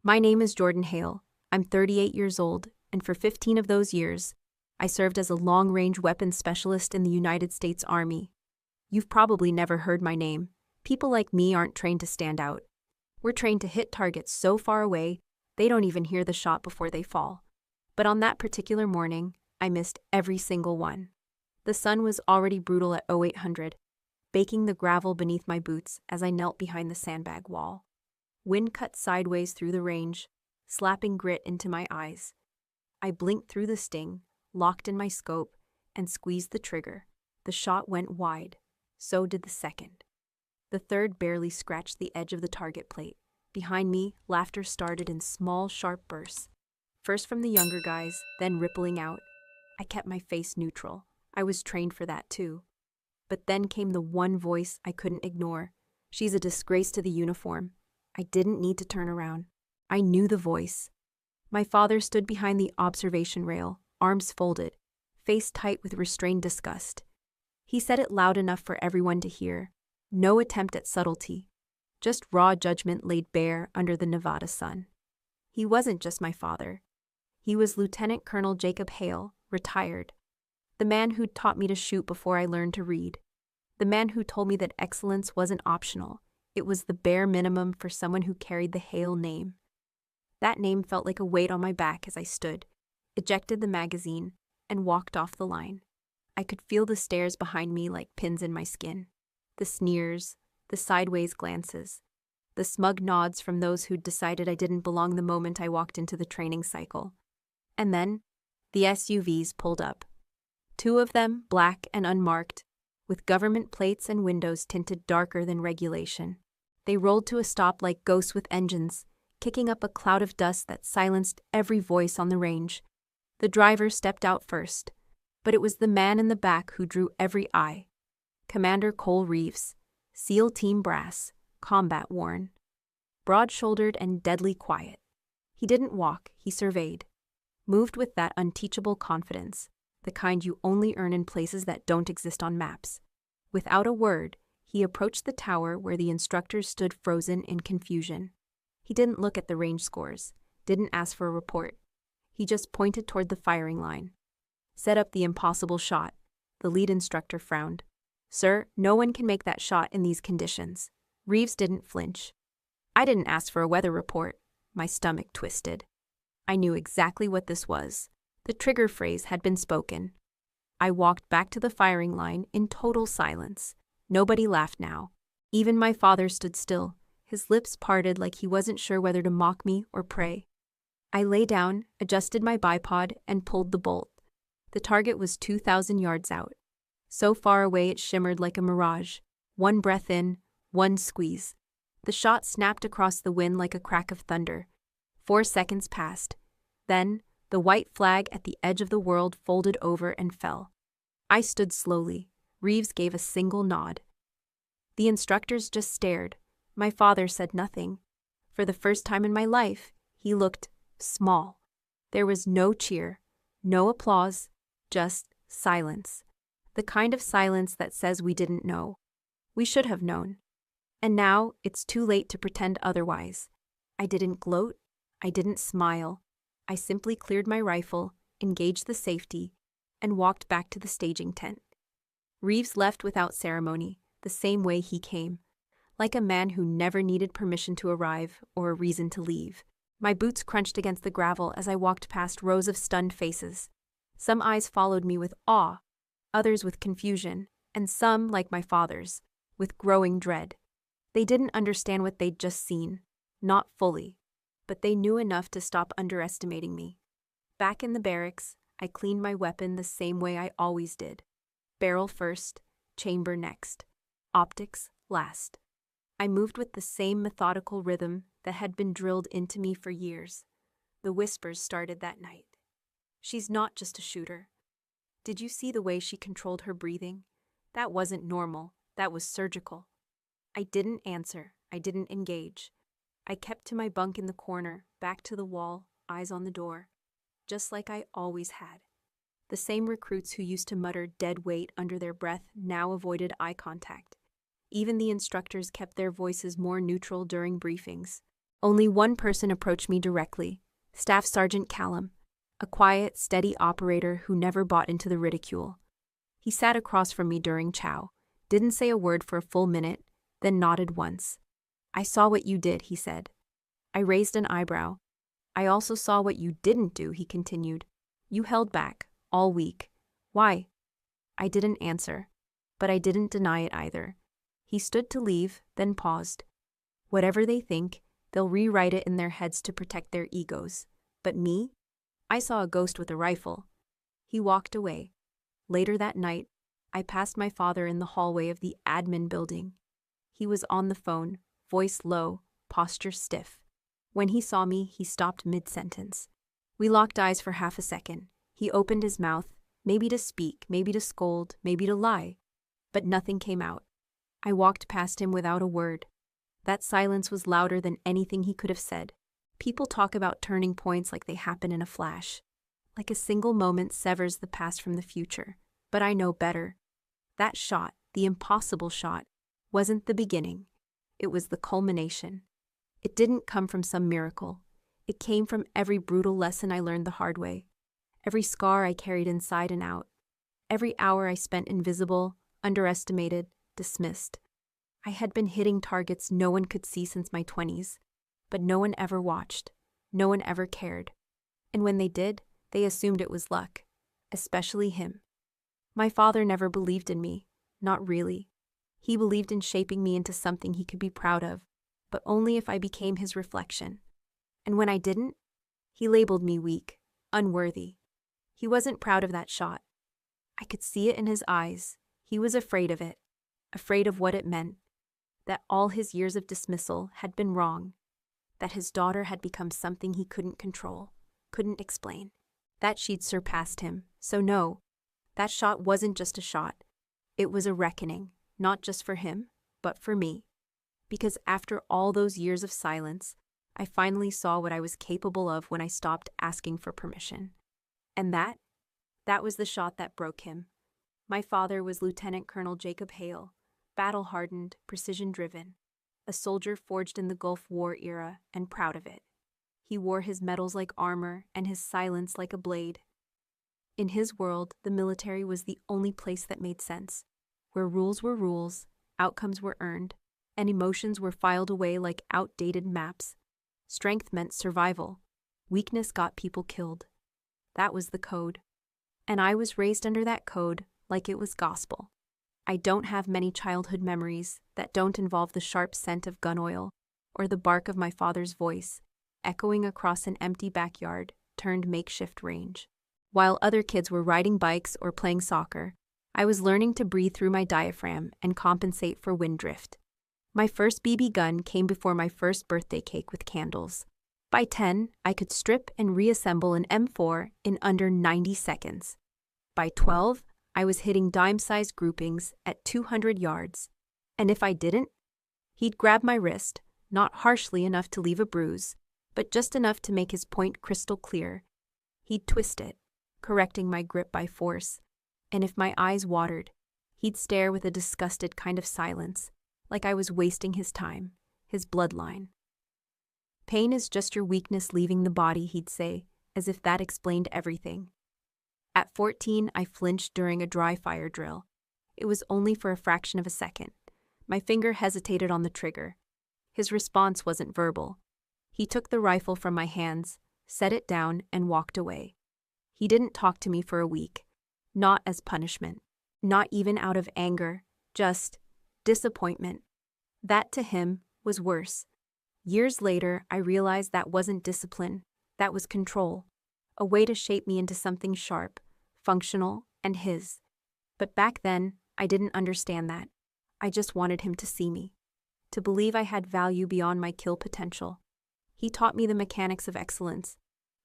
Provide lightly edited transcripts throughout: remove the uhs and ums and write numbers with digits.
My name is Jordan Hale. I'm 38 years old, and for 15 of those years, I served as a long-range weapons specialist in the United States Army. You've probably never heard my name. People like me aren't trained to stand out. We're trained to hit targets so far away, they don't even hear the shot before they fall. But on that particular morning, I missed every single one. The sun was already brutal at 0800, baking the gravel beneath my boots as I knelt behind the sandbag wall. Wind cut sideways through the range, slapping grit into my eyes. I blinked through the sting, locked in my scope, and squeezed the trigger. The shot went wide. So did the second. The third barely scratched the edge of the target plate. Behind me, laughter started in small, sharp bursts. First from the younger guys, then rippling out. I kept my face neutral. I was trained for that too. But then came the one voice I couldn't ignore. She's a disgrace to the uniform. I didn't need to turn around. I knew the voice. My father stood behind the observation rail, arms folded, face tight with restrained disgust. He said it loud enough for everyone to hear. No attempt at subtlety. Just raw judgment laid bare under the Nevada sun. He wasn't just my father. He was Lieutenant Colonel Jacob Hale, retired. The man who'd taught me to shoot before I learned to read. The man who told me that excellence wasn't optional. It was the bare minimum for someone who carried the Hale name. That name felt like a weight on my back as I stood, ejected the magazine, and walked off the line. I could feel the stares behind me like pins in my skin. The sneers, the sideways glances, the smug nods from those who'd decided I didn't belong the moment I walked into the training cycle. And then, the SUVs pulled up. Two of them, black and unmarked, with government plates and windows tinted darker than regulation. They rolled to a stop like ghosts with engines, kicking up a cloud of dust that silenced every voice on the range. The driver stepped out first, but it was the man in the back who drew every eye. Commander Cole Reeves, SEAL Team Brass, combat-worn. Broad-shouldered and deadly quiet. He didn't walk, he surveyed. Moved with that unteachable confidence, the kind you only earn in places that don't exist on maps. Without a word, he approached the tower where the instructors stood frozen in confusion. He didn't look at the range scores, didn't ask for a report. He just pointed toward the firing line. Set up the impossible shot. The lead instructor frowned. Sir, no one can make that shot in these conditions. Reeves didn't flinch. I didn't ask for a weather report. My stomach twisted. I knew exactly what this was. The trigger phrase had been spoken. I walked back to the firing line in total silence. Nobody laughed now. Even my father stood still, his lips parted like he wasn't sure whether to mock me or pray. I lay down, adjusted my bipod, and pulled the bolt. The target was 2,000 yards out. So far away it shimmered like a mirage. One breath in, one squeeze. The shot snapped across the wind like a crack of thunder. 4 seconds passed. Then, the white flag at the edge of the world folded over and fell. I stood slowly. Reeves gave a single nod. The instructors just stared. My father said nothing. For the first time in my life, he looked small. There was no cheer, no applause, just silence. The kind of silence that says we didn't know. We should have known. And now, it's too late to pretend otherwise. I didn't gloat. I didn't smile. I simply cleared my rifle, engaged the safety, and walked back to the staging tent. Reeves left without ceremony, the same way he came, like a man who never needed permission to arrive or a reason to leave. My boots crunched against the gravel as I walked past rows of stunned faces. Some eyes followed me with awe, others with confusion, and some, like my father's, with growing dread. They didn't understand what they'd just seen, not fully, but they knew enough to stop underestimating me. Back in the barracks, I cleaned my weapon the same way I always did. Barrel first, chamber next, optics last. I moved with the same methodical rhythm that had been drilled into me for years. The whispers started that night. She's not just a shooter. Did you see the way she controlled her breathing? That wasn't normal, that was surgical. I didn't answer, I didn't engage. I kept to my bunk in the corner, back to the wall, eyes on the door, just like I always had. The same recruits who used to mutter dead weight under their breath now avoided eye contact. Even the instructors kept their voices more neutral during briefings. Only one person approached me directly, Staff Sergeant Callum, a quiet, steady operator who never bought into the ridicule. He sat across from me during chow, didn't say a word for a full minute, then nodded once. "I saw what you did," he said. I raised an eyebrow. "I also saw what you didn't do," he continued. "You held back, all week. Why?" I didn't answer, but I didn't deny it either. He stood to leave, then paused. Whatever they think, they'll rewrite it in their heads to protect their egos. But me? I saw a ghost with a rifle. He walked away. Later that night, I passed my father in the hallway of the admin building. He was on the phone, voice low, posture stiff. When he saw me, he stopped mid-sentence. We locked eyes for half a second. He opened his mouth, maybe to speak, maybe to scold, maybe to lie. But nothing came out. I walked past him without a word. That silence was louder than anything he could have said. People talk about turning points like they happen in a flash, like a single moment severs the past from the future. But I know better. That shot, the impossible shot, wasn't the beginning. It was the culmination. It didn't come from some miracle. It came from every brutal lesson I learned the hard way, every scar I carried inside and out, every hour I spent invisible, underestimated, dismissed. I had been hitting targets no one could see since my 20s, but no one ever watched, no one ever cared. And when they did, they assumed it was luck, especially him. My father never believed in me, not really. He believed in shaping me into something he could be proud of, but only if I became his reflection. And when I didn't, he labeled me weak, unworthy. He wasn't proud of that shot. I could see it in his eyes. He was afraid of it, afraid of what it meant, that all his years of dismissal had been wrong, that his daughter had become something he couldn't control, couldn't explain, that she'd surpassed him. So no, that shot wasn't just a shot. It was a reckoning, not just for him, but for me. Because after all those years of silence, I finally saw what I was capable of when I stopped asking for permission. And that was the shot that broke him. My father was Lieutenant Colonel Jacob Hale, battle-hardened, precision-driven, a soldier forged in the Gulf War era and proud of it. He wore his medals like armor and his silence like a blade. In his world, the military was the only place that made sense, where rules were rules, outcomes were earned, and emotions were filed away like outdated maps. Strength meant survival. Weakness got people killed. That was the code. And I was raised under that code like it was gospel. I don't have many childhood memories that don't involve the sharp scent of gun oil or the bark of my father's voice, echoing across an empty backyard turned makeshift range. While other kids were riding bikes or playing soccer, I was learning to breathe through my diaphragm and compensate for wind drift. My first BB gun came before my first birthday cake with candles. By 10, I could strip and reassemble an M4 in under 90 seconds. By 12, I was hitting dime-sized groupings at 200 yards. And if I didn't, he'd grab my wrist, not harshly enough to leave a bruise, but just enough to make his point crystal clear. He'd twist it, correcting my grip by force. And if my eyes watered, he'd stare with a disgusted kind of silence, like I was wasting his time, his bloodline. "Pain is just your weakness leaving the body," he'd say, as if that explained everything. At 14, I flinched during a dry fire drill. It was only for a fraction of a second. My finger hesitated on the trigger. His response wasn't verbal. He took the rifle from my hands, set it down, and walked away. He didn't talk to me for a week. Not as punishment. Not even out of anger. Just disappointment. That, to him, was worse. Years later, I realized that wasn't discipline. That was control. A way to shape me into something sharp, functional, and his. But back then, I didn't understand that. I just wanted him to see me, to believe I had value beyond my kill potential. He taught me the mechanics of excellence,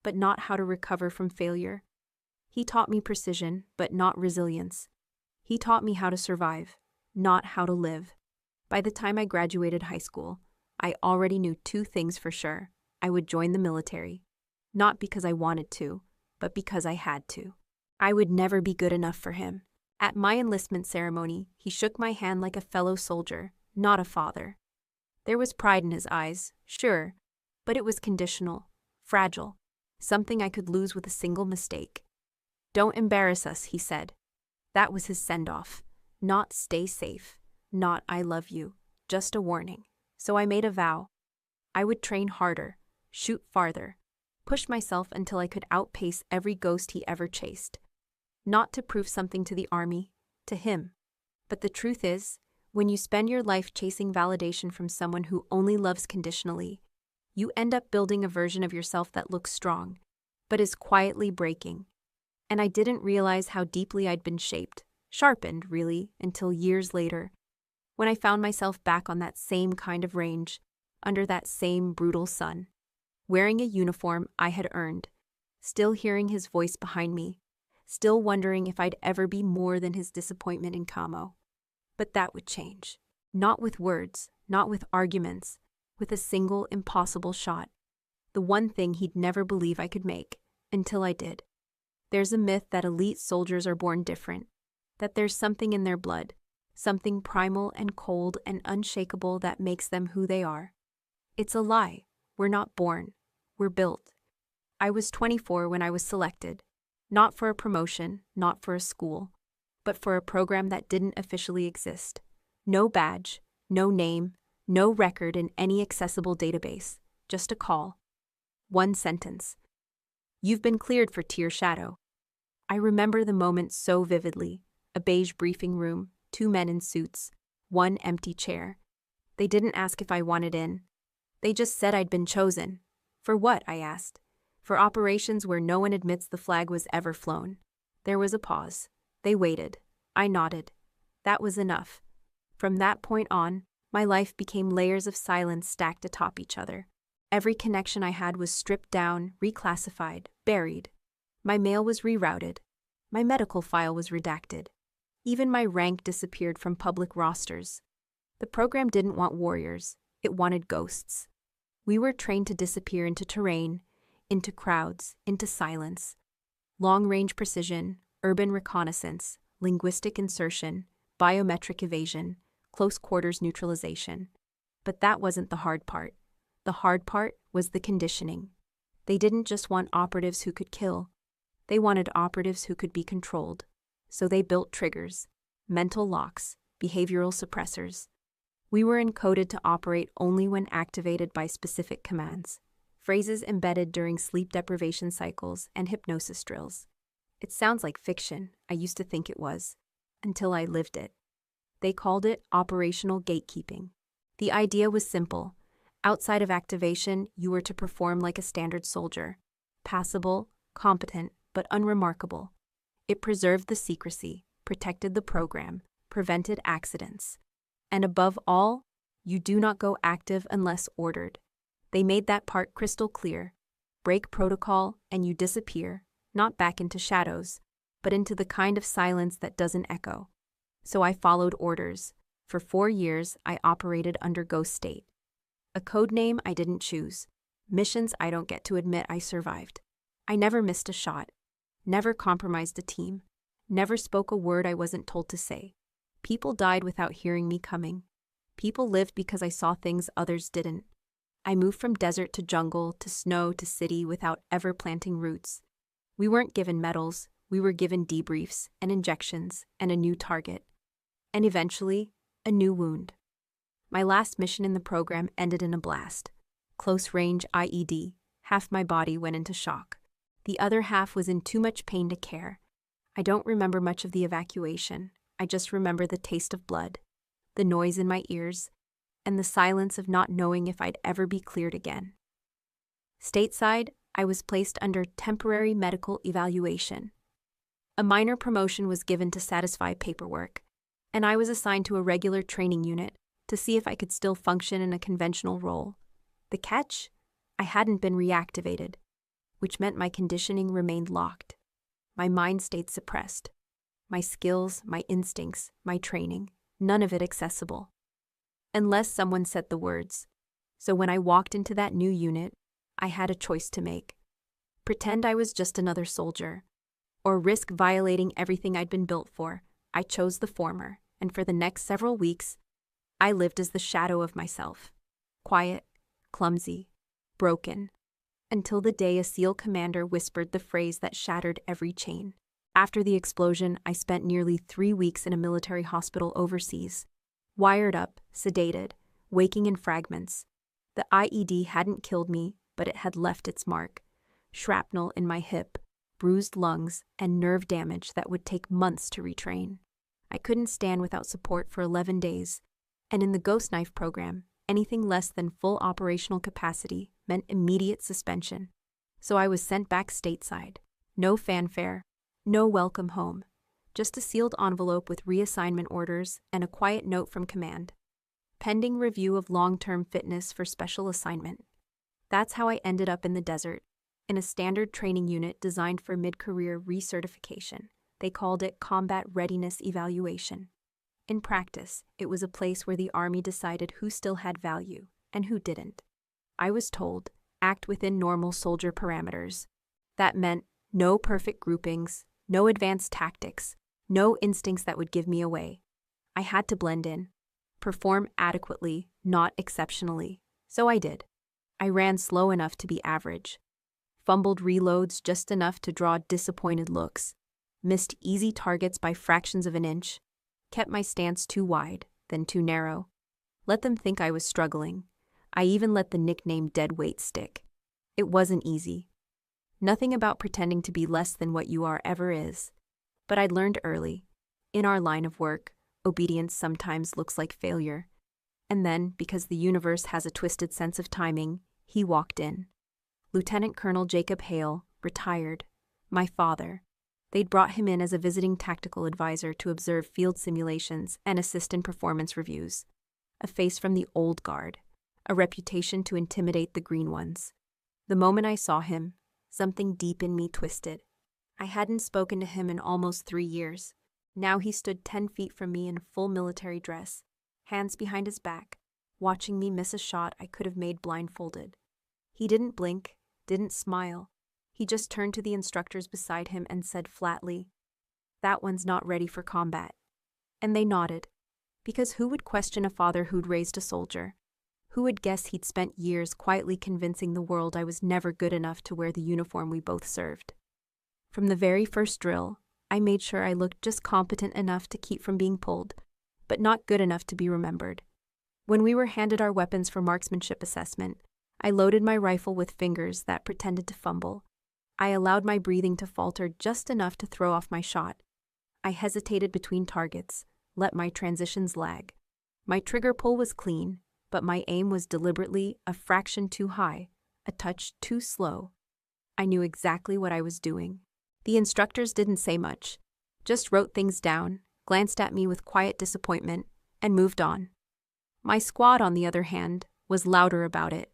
but not how to recover from failure. He taught me precision, but not resilience. He taught me how to survive, not how to live. By the time I graduated high school, I already knew two things for sure. I would join the military. Not because I wanted to, but because I had to. I would never be good enough for him. At my enlistment ceremony, he shook my hand like a fellow soldier, not a father. There was pride in his eyes, sure, But it was conditional, fragile, something I could lose with a single mistake. "Don't embarrass us," he said. That was his send-off. Not "stay safe," not "I love you," just a warning. So I made a vow. I would train harder, shoot farther, push myself until I could outpace every ghost he ever chased. Not to prove something to the army, to him. But the truth is, when you spend your life chasing validation from someone who only loves conditionally, you end up building a version of yourself that looks strong, but is quietly breaking. And I didn't realize how deeply I'd been shaped, sharpened, really, until years later, when I found myself back on that same kind of range, under that same brutal sun, wearing a uniform I had earned, still hearing his voice behind me, still wondering if I'd ever be more than his disappointment in camo. But that would change. Not with words, not with arguments, with a single impossible shot. The one thing he'd never believe I could make, until I did. There's a myth that elite soldiers are born different, that there's something in their blood, something primal and cold and unshakable that makes them who they are. It's a lie. We're not born. We're built. I was 24 when I was selected, not for a promotion, not for a school, but for a program that didn't officially exist. No badge, no name, no record in any accessible database, just a call. One sentence. "You've been cleared for Tier Shadow." I remember the moment so vividly. A beige briefing room, 2 men in suits, 1 empty chair. They didn't ask if I wanted in. They just said I'd been chosen. For what, I asked. For operations where no one admits the flag was ever flown. There was a pause. They waited. I nodded. That was enough. From that point on, my life became layers of silence stacked atop each other. Every connection I had was stripped down, reclassified, buried. My mail was rerouted. My medical file was redacted. Even my rank disappeared from public rosters. The program didn't want warriors. It wanted ghosts. We were trained to disappear into terrain, into crowds, into silence. Long-range precision, urban reconnaissance, linguistic insertion, biometric evasion, close-quarters neutralization. But that wasn't the hard part. The hard part was the conditioning. They didn't just want operatives who could kill. They wanted operatives who could be controlled. So they built triggers, mental locks, behavioral suppressors. We were encoded to operate only when activated by specific commands, phrases embedded during sleep deprivation cycles and hypnosis drills. It sounds like fiction, I used to think it was, until I lived it. They called it operational gatekeeping. The idea was simple. Outside of activation, you were to perform like a standard soldier, passable, competent, but unremarkable. It preserved the secrecy, protected the program, prevented accidents. And above all, you do not go active unless ordered. They made that part crystal clear. Break protocol and you disappear, not back into shadows, but into the kind of silence that doesn't echo. So I followed orders. For 4 years, I operated under Ghost State. A code name I didn't choose. Missions I don't get to admit I survived. I never missed a shot. Never compromised a team. Never spoke a word I wasn't told to say. People died without hearing me coming. People lived because I saw things others didn't. I moved from desert to jungle, to snow to city without ever planting roots. We weren't given medals, we were given debriefs and injections and a new target. And eventually, a new wound. My last mission in the program ended in a blast. Close-range IED. Half my body went into shock. The other half was in too much pain to care. I don't remember much of the evacuation. I just remember the taste of blood, the noise in my ears, and the silence of not knowing if I'd ever be cleared again. Stateside, I was placed under temporary medical evaluation. A minor promotion was given to satisfy paperwork, and I was assigned to a regular training unit to see if I could still function in a conventional role. The catch? I hadn't been reactivated, which meant my conditioning remained locked. My mind stayed suppressed. My skills, my instincts, my training, none of it accessible. Unless someone said the words. So when I walked into that new unit, I had a choice to make. Pretend I was just another soldier, or risk violating everything I'd been built for. I chose the former, and for the next several weeks, I lived as the shadow of myself. Quiet, clumsy, broken. Until the day a SEAL commander whispered the phrase that shattered every chain. After the explosion, I spent nearly 3 weeks in a military hospital overseas. Wired up, sedated, waking in fragments. The IED hadn't killed me, but it had left its mark. Shrapnel in my hip, bruised lungs, and nerve damage that would take months to retrain. I couldn't stand without support for 11 days, and in the Ghost Knife program, anything less than full operational capacity meant immediate suspension. So I was sent back stateside. No fanfare, no welcome home, just a sealed envelope with reassignment orders and a quiet note from command. Pending review of long-term fitness for special assignment. That's how I ended up in the desert, in a standard training unit designed for mid-career recertification. They called it Combat Readiness Evaluation. In practice, it was a place where the Army decided who still had value and who didn't. I was told, act within normal soldier parameters. That meant no perfect groupings, no advanced tactics, no instincts that would give me away. I had to blend in, perform adequately, not exceptionally. So I did. I ran slow enough to be average, fumbled reloads just enough to draw disappointed looks, missed easy targets by fractions of an inch, kept my stance too wide, then too narrow. Let them think I was struggling. I even let the nickname dead weight stick. It wasn't easy. Nothing about pretending to be less than what you are ever is. But I'd learned early. In our line of work, obedience sometimes looks like failure. And then, because the universe has a twisted sense of timing, he walked in. Lieutenant Colonel Jacob Hale, retired. My father. They'd brought him in as a visiting tactical advisor to observe field simulations and assist in performance reviews. A face from the old guard. A reputation to intimidate the green ones. The moment I saw him, something deep in me twisted. I hadn't spoken to him in almost 3 years. Now he stood 10 feet from me in full military dress, hands behind his back, watching me miss a shot I could have made blindfolded. He didn't blink, didn't smile. He just turned to the instructors beside him and said flatly, "That one's not ready for combat." And they nodded, because who would question a father who'd raised a soldier? Who would guess he'd spent years quietly convincing the world I was never good enough to wear the uniform we both served? From the very first drill, I made sure I looked just competent enough to keep from being pulled, but not good enough to be remembered. When we were handed our weapons for marksmanship assessment, I loaded my rifle with fingers that pretended to fumble. I allowed my breathing to falter just enough to throw off my shot. I hesitated between targets, let my transitions lag. My trigger pull was clean, but my aim was deliberately a fraction too high, a touch too slow. I knew exactly what I was doing. The instructors didn't say much, just wrote things down, glanced at me with quiet disappointment, and moved on. My squad, on the other hand, was louder about it.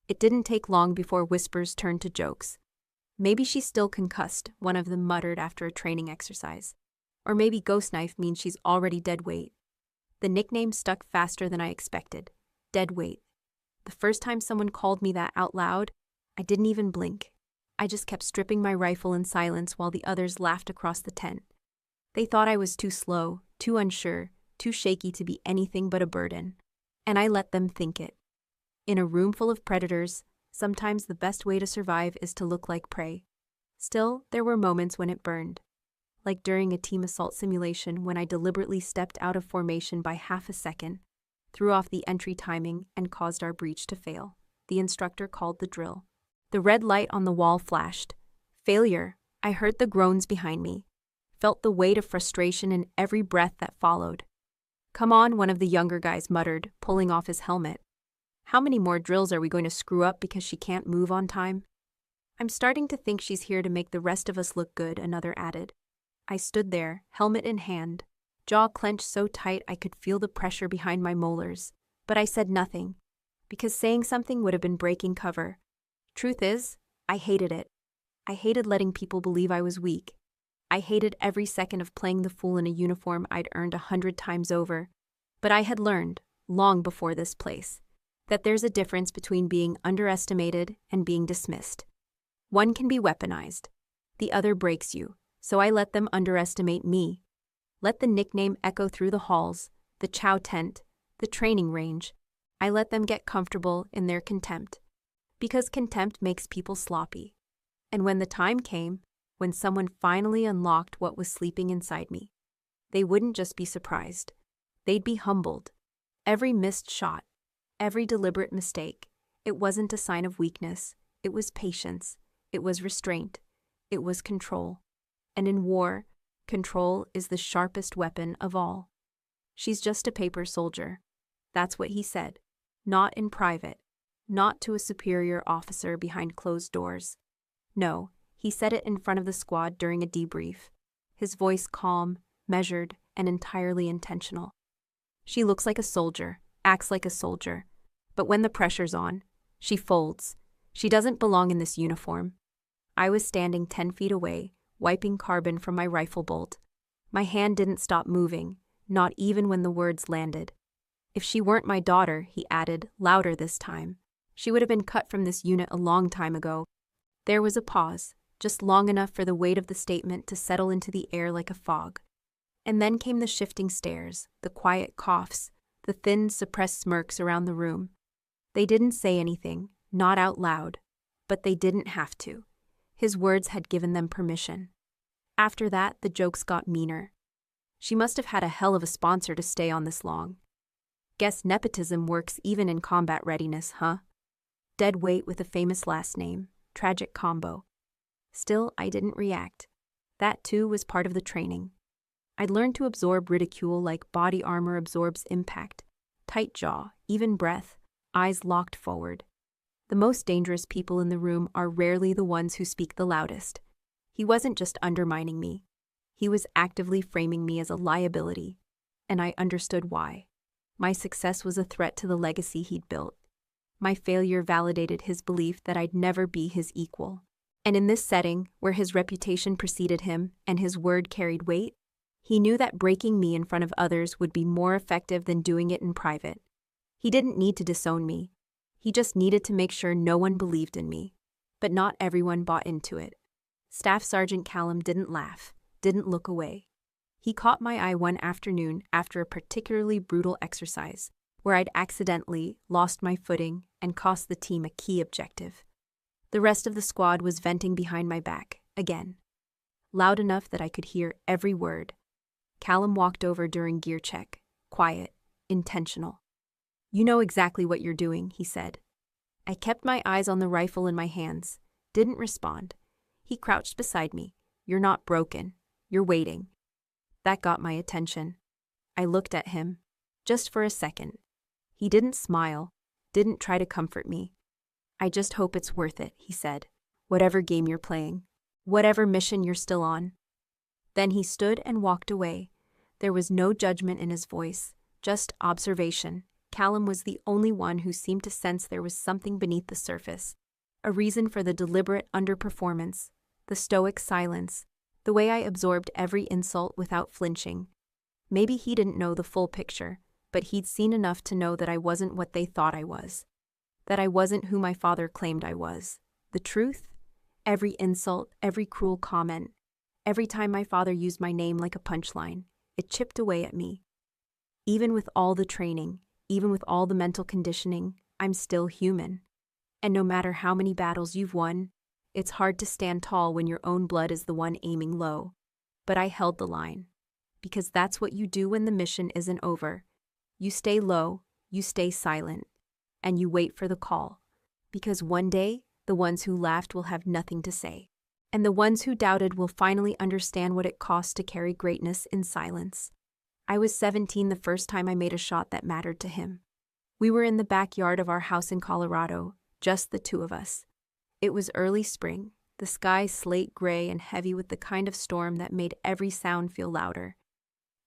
It didn't take long before whispers turned to jokes. "Maybe she's still concussed," one of them muttered after a training exercise. Or maybe Ghost Knife means she's already dead weight. The nickname stuck faster than I expected. Dead weight. The first time someone called me that out loud, I didn't even blink. I just kept stripping my rifle in silence while the others laughed across the tent. They thought I was too slow, too unsure, too shaky to be anything but a burden. And I let them think it. In a room full of predators, sometimes the best way to survive is to look like prey. Still, there were moments when it burned. Like during a team assault simulation when I deliberately stepped out of formation by half a second, threw off the entry timing, and caused our breach to fail. The instructor called the drill. The red light on the wall flashed. Failure. I heard the groans behind me, felt the weight of frustration in every breath that followed. "Come on," one of the younger guys muttered, pulling off his helmet. "How many more drills are we going to screw up because she can't move on time?" "I'm starting to think she's here to make the rest of us look good," another added. I stood there, helmet in hand, jaw clenched so tight I could feel the pressure behind my molars. But I said nothing, because saying something would have been breaking cover. Truth is, I hated it. I hated letting people believe I was weak. I hated every second of playing the fool in a uniform I'd earned 100 times over. But I had learned, long before this place, that there's a difference between being underestimated and being dismissed. One can be weaponized. The other breaks you. So I let them underestimate me. Let the nickname echo through the halls, the chow tent, the training range. I let them get comfortable in their contempt. Because contempt makes people sloppy. And when the time came, when someone finally unlocked what was sleeping inside me, they wouldn't just be surprised. They'd be humbled. Every missed shot, every deliberate mistake, it wasn't a sign of weakness. It was patience. It was restraint. It was control. And in war, control is the sharpest weapon of all. She's just a paper soldier. That's what he said. Not in private. Not to a superior officer behind closed doors. No, he said it in front of the squad during a debrief. His voice calm, measured, and entirely intentional. She looks like a soldier, acts like a soldier. But when the pressure's on, she folds. She doesn't belong in this uniform. I was standing 10 feet away, wiping carbon from my rifle bolt. My hand didn't stop moving, not even when the words landed. If she weren't my daughter, he added, louder this time, she would have been cut from this unit a long time ago. There was a pause, just long enough for the weight of the statement to settle into the air like a fog. And then came the shifting stares, the quiet coughs, the thin, suppressed smirks around the room. They didn't say anything, not out loud, but they didn't have to. His words had given them permission. After that, the jokes got meaner. She must have had a hell of a sponsor to stay on this long. Guess nepotism works even in combat readiness, huh? Dead weight with a famous last name. Tragic combo. Still, I didn't react. That too was part of the training. I'd learned to absorb ridicule like body armor absorbs impact. Tight jaw, even breath, eyes locked forward. The most dangerous people in the room are rarely the ones who speak the loudest. He wasn't just undermining me. He was actively framing me as a liability, and I understood why. My success was a threat to the legacy he'd built. My failure validated his belief that I'd never be his equal. And in this setting, where his reputation preceded him and his word carried weight, he knew that breaking me in front of others would be more effective than doing it in private. He didn't need to disown me. He just needed to make sure no one believed in me. But not everyone bought into it. Staff Sergeant Callum didn't laugh, didn't look away. He caught my eye one afternoon after a particularly brutal exercise, where I'd accidentally lost my footing and cost the team a key objective. The rest of the squad was venting behind my back, again. Loud enough that I could hear every word. Callum walked over during gear check, quiet, intentional. "You know exactly what you're doing," he said. I kept my eyes on the rifle in my hands, didn't respond. He crouched beside me. "You're not broken. You're waiting." That got my attention. I looked at him, just for a second. He didn't smile, didn't try to comfort me. "I just hope it's worth it," he said. "Whatever game you're playing, whatever mission you're still on." Then he stood and walked away. There was no judgment in his voice, just observation. Callum was the only one who seemed to sense there was something beneath the surface, a reason for the deliberate underperformance, the stoic silence, the way I absorbed every insult without flinching. Maybe he didn't know the full picture, but he'd seen enough to know that I wasn't what they thought I was, that I wasn't who my father claimed I was. The truth? Every insult, every cruel comment, every time my father used my name like a punchline, it chipped away at me. Even with all the training, even with all the mental conditioning, I'm still human. And no matter how many battles you've won, it's hard to stand tall when your own blood is the one aiming low. But I held the line. Because that's what you do when the mission isn't over. You stay low, you stay silent, and you wait for the call. Because one day, the ones who laughed will have nothing to say. And the ones who doubted will finally understand what it costs to carry greatness in silence. I was 17 the first time I made a shot that mattered to him. We were in the backyard of our house in Colorado, just the two of us. It was early spring, the sky slate gray and heavy with the kind of storm that made every sound feel louder.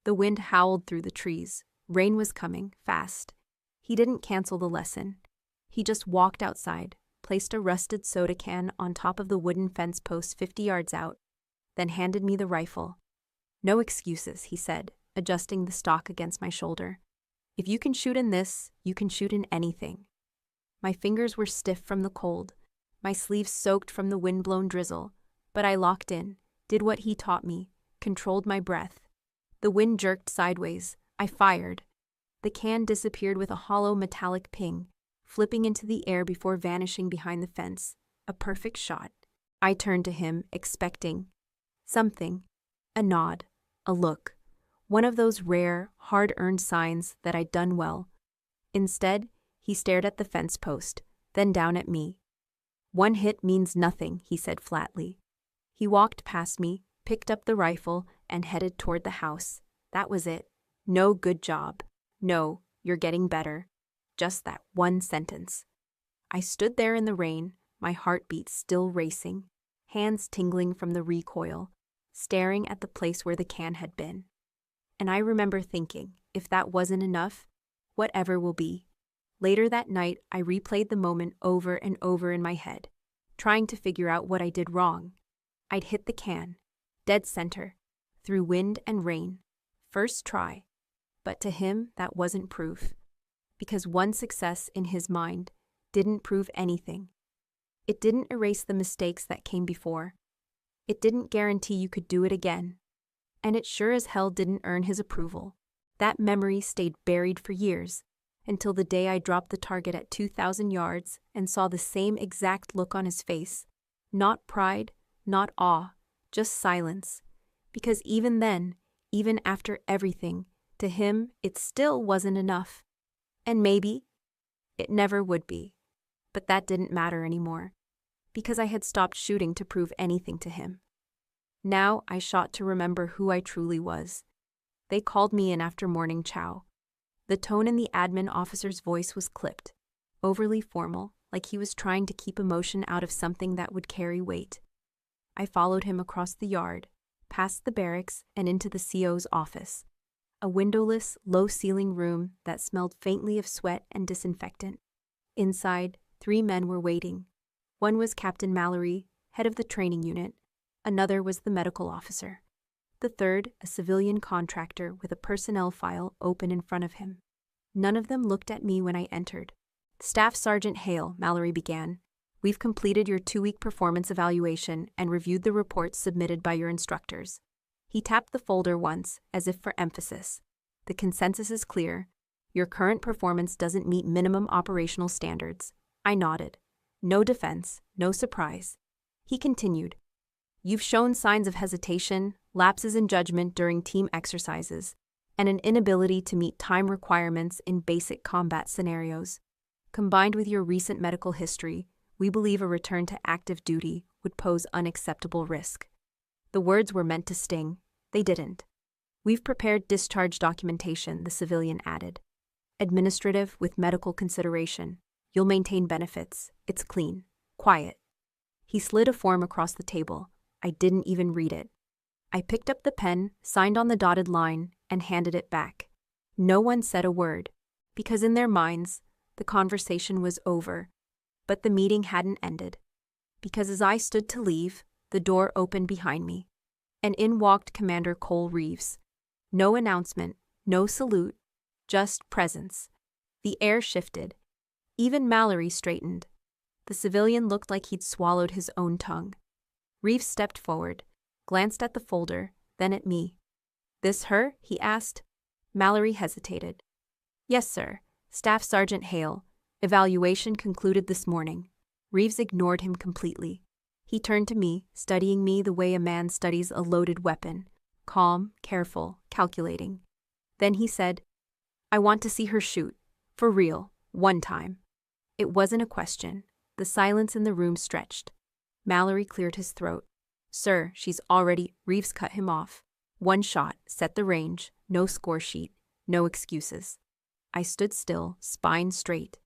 The wind howled through the trees. Rain was coming, fast. He didn't cancel the lesson. He just walked outside, placed a rusted soda can on top of the wooden fence post 50 yards out, then handed me the rifle. "No excuses," he said, adjusting the stock against my shoulder. "If you can shoot in this, you can shoot in anything." My fingers were stiff from the cold, my sleeves soaked from the wind-blown drizzle, but I locked in, did what he taught me, controlled my breath. The wind jerked sideways. I fired. The can disappeared with a hollow metallic ping. flipping into the air before vanishing behind the fence. A perfect shot. I turned to him, expecting something. A nod. A look. One of those rare, hard-earned signs that I'd done well. Instead, he stared at the fence post, then down at me. "One hit means nothing," he said flatly. He walked past me, picked up the rifle, and headed toward the house. That was it. No good job. No, you're getting better. Just that one sentence. I stood there in the rain, my heartbeat still racing, hands tingling from the recoil, staring at the place where the can had been. And I remember thinking, if that wasn't enough, whatever will be. Later that night, I replayed the moment over and over in my head, trying to figure out what I did wrong. I'd hit the can, dead center, through wind and rain. First try. But to him, that wasn't proof. Because one success in his mind didn't prove anything. It didn't erase the mistakes that came before. It didn't guarantee you could do it again. And it sure as hell didn't earn his approval. That memory stayed buried for years, until the day I dropped the target at 2,000 yards and saw the same exact look on his face. Not pride, not awe, just silence. Because even then, even after everything, to him, it still wasn't enough. And maybe it never would be. But that didn't matter anymore, because I had stopped shooting to prove anything to him. Now I shot to remember who I truly was. They called me in after morning chow. The tone in the admin officer's voice was clipped, overly formal, like he was trying to keep emotion out of something that would carry weight. I followed him across the yard, past the barracks and into the CO's office, a windowless, low-ceiling room that smelled faintly of sweat and disinfectant. Inside, 3 men were waiting. One was Captain Mallory, head of the training unit. Another was the medical officer. The third, a civilian contractor with a personnel file open in front of him. None of them looked at me when I entered. "Staff Sergeant Hale," Mallory began, "we've completed your 2-week performance evaluation and reviewed the reports submitted by your instructors." He tapped the folder once, as if for emphasis. "The consensus is clear. Your current performance doesn't meet minimum operational standards." I nodded. No defense, no surprise. He continued, "You've shown signs of hesitation, lapses in judgment during team exercises, and an inability to meet time requirements in basic combat scenarios. Combined with your recent medical history, we believe a return to active duty would pose unacceptable risk." The words were meant to sting. They didn't. "We've prepared discharge documentation," the civilian added. "Administrative with medical consideration. You'll maintain benefits. It's clean. Quiet." He slid a form across the table. I didn't even read it. I picked up the pen, signed on the dotted line, and handed it back. No one said a word, because in their minds, the conversation was over. But the meeting hadn't ended. Because as I stood to leave, the door opened behind me, and in walked Commander Cole Reeves. No announcement, no salute, just presence. The air shifted. Even Mallory straightened. The civilian looked like he'd swallowed his own tongue. Reeves stepped forward, glanced at the folder, then at me. "This her?" he asked. Mallory hesitated. "Yes, sir. Staff Sergeant Hale. Evaluation concluded this morning." Reeves ignored him completely. He turned to me, studying me the way a man studies a loaded weapon, calm, careful, calculating. Then he said, "I want to see her shoot. For real. One time." It wasn't a question. The silence in the room stretched. Mallory cleared his throat. "Sir, she's already—" Reeves cut him off. "One shot, set the range, no score sheet, no excuses." I stood still, spine straight,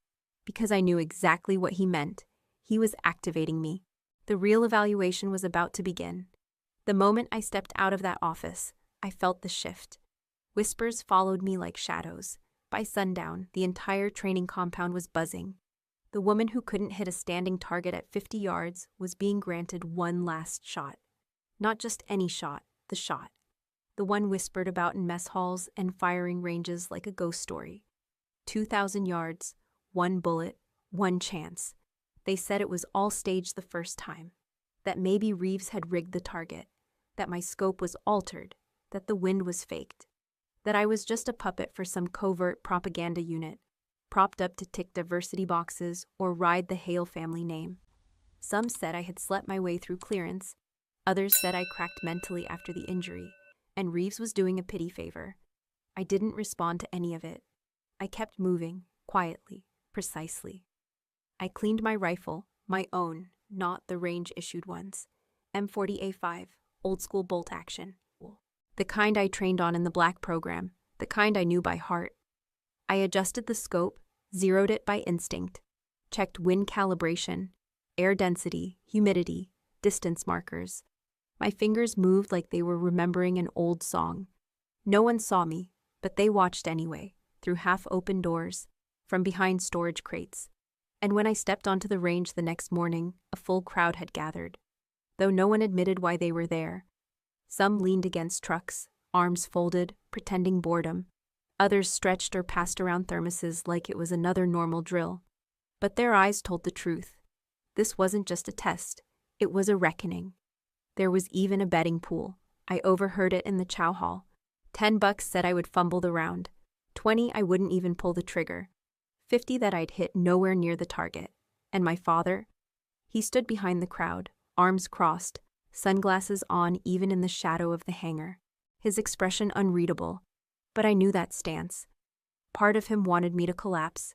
because I knew exactly what he meant. He was activating me. The real evaluation was about to begin. The moment I stepped out of that office, I felt the shift. Whispers followed me like shadows. By sundown, the entire training compound was buzzing. The woman who couldn't hit a standing target at 50 yards was being granted one last shot. Not just any shot, the shot. The one whispered about in mess halls and firing ranges like a ghost story. 2,000 yards, one bullet, one chance. They said it was all staged the first time. That maybe Reeves had rigged the target. That my scope was altered. That the wind was faked. That I was just a puppet for some covert propaganda unit. propped up to tick diversity boxes or ride the Hale family name. Some said I had slept my way through clearance. Others said I cracked mentally after the injury, and Reeves was doing a pity favor. I didn't respond to any of it. I kept moving, quietly, precisely. I cleaned my rifle, my own, not the range-issued ones. M40A5, old-school bolt action. The kind I trained on in the black program, the kind I knew by heart. I adjusted the scope, zeroed it by instinct, checked wind calibration, air density, humidity, distance markers. My fingers moved like they were remembering an old song. No one saw me, but they watched anyway, through half-open doors, from behind storage crates. And when I stepped onto the range the next morning, a full crowd had gathered. Though no one admitted why they were there. Some leaned against trucks, arms folded, pretending boredom. Others stretched or passed around thermoses like it was another normal drill. But their eyes told the truth. This wasn't just a test, it was a reckoning. There was even a betting pool. I overheard it in the chow hall. $10 said I would fumble the round. 20 I wouldn't even pull the trigger. 50 that I'd hit nowhere near the target. And my father? He stood behind the crowd, arms crossed, sunglasses on even in the shadow of the hangar. His expression unreadable. But I knew that stance. Part of him wanted me to collapse,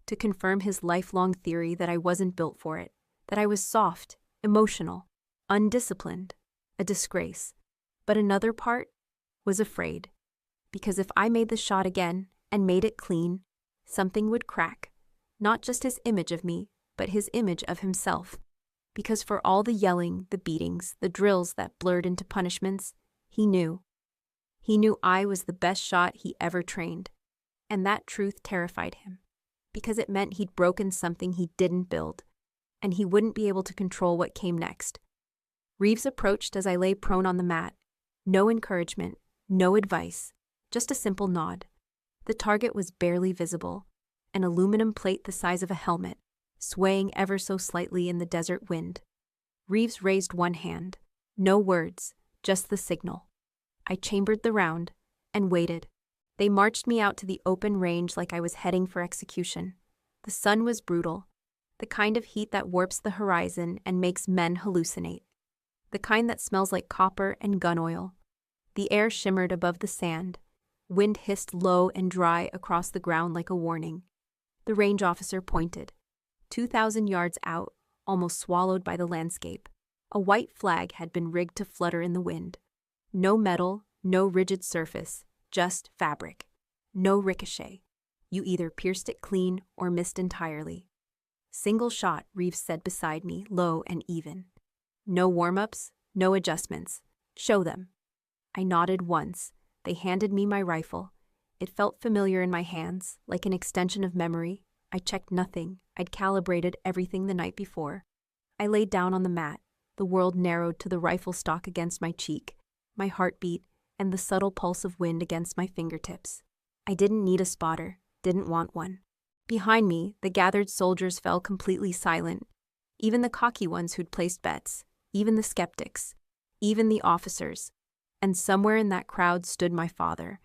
to confirm his lifelong theory that I wasn't built for it, that I was soft, emotional, undisciplined, a disgrace. But another part was afraid. Because if I made the shot again and made it clean, something would crack. Not just his image of me, but his image of himself. Because for all the yelling, the beatings, the drills that blurred into punishments, he knew. He knew I was the best shot he ever trained. And that truth terrified him. Because it meant he'd broken something he didn't build. And he wouldn't be able to control what came next. Reeves approached as I lay prone on the mat. No encouragement, no advice, just a simple nod. The target was barely visible, an aluminum plate the size of a helmet, swaying ever so slightly in the desert wind. Reeves raised one hand. No words, just the signal. I chambered the round and waited. They marched me out to the open range like I was heading for execution. The sun was brutal, the kind of heat that warps the horizon and makes men hallucinate. The kind that smells like copper and gun oil. The air shimmered above the sand. Wind hissed low and dry across the ground like a warning. The range officer pointed. 2,000 yards out, almost swallowed by the landscape, a white flag had been rigged to flutter in the wind. No metal, no rigid surface, just fabric. No ricochet. You either pierced it clean or missed entirely. Single shot, Reeves said beside me, low and even. No warm-ups, no adjustments. Show them. I nodded once. They handed me my rifle. It felt familiar in my hands, like an extension of memory. I checked nothing. I'd calibrated everything the night before. I laid down on the mat. The world narrowed to the rifle stock against my cheek, my heartbeat, and the subtle pulse of wind against my fingertips. I didn't need a spotter, didn't want one. Behind me, the gathered soldiers fell completely silent. Even the cocky ones who'd placed bets, even the skeptics, even the officers. And somewhere in that crowd stood my father,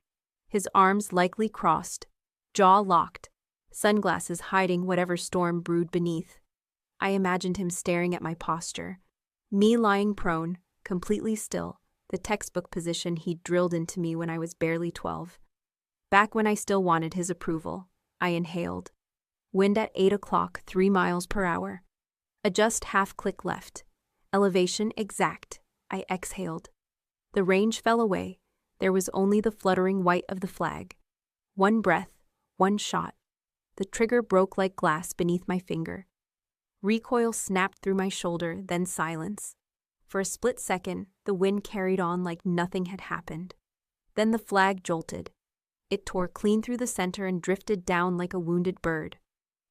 his arms likely crossed, jaw locked, sunglasses hiding whatever storm brewed beneath. I imagined him staring at my posture, me lying prone, completely still, the textbook position he'd drilled into me when I was barely 12. Back when I still wanted his approval, I inhaled. Wind at 8 o'clock, 3 miles per hour. A just half click left. Elevation exact. I exhaled. The range fell away. There was only the fluttering white of the flag. One breath, one shot. The trigger broke like glass beneath my finger. Recoil snapped through my shoulder, then silence. For a split second, the wind carried on like nothing had happened. Then the flag jolted. It tore clean through the center and drifted down like a wounded bird.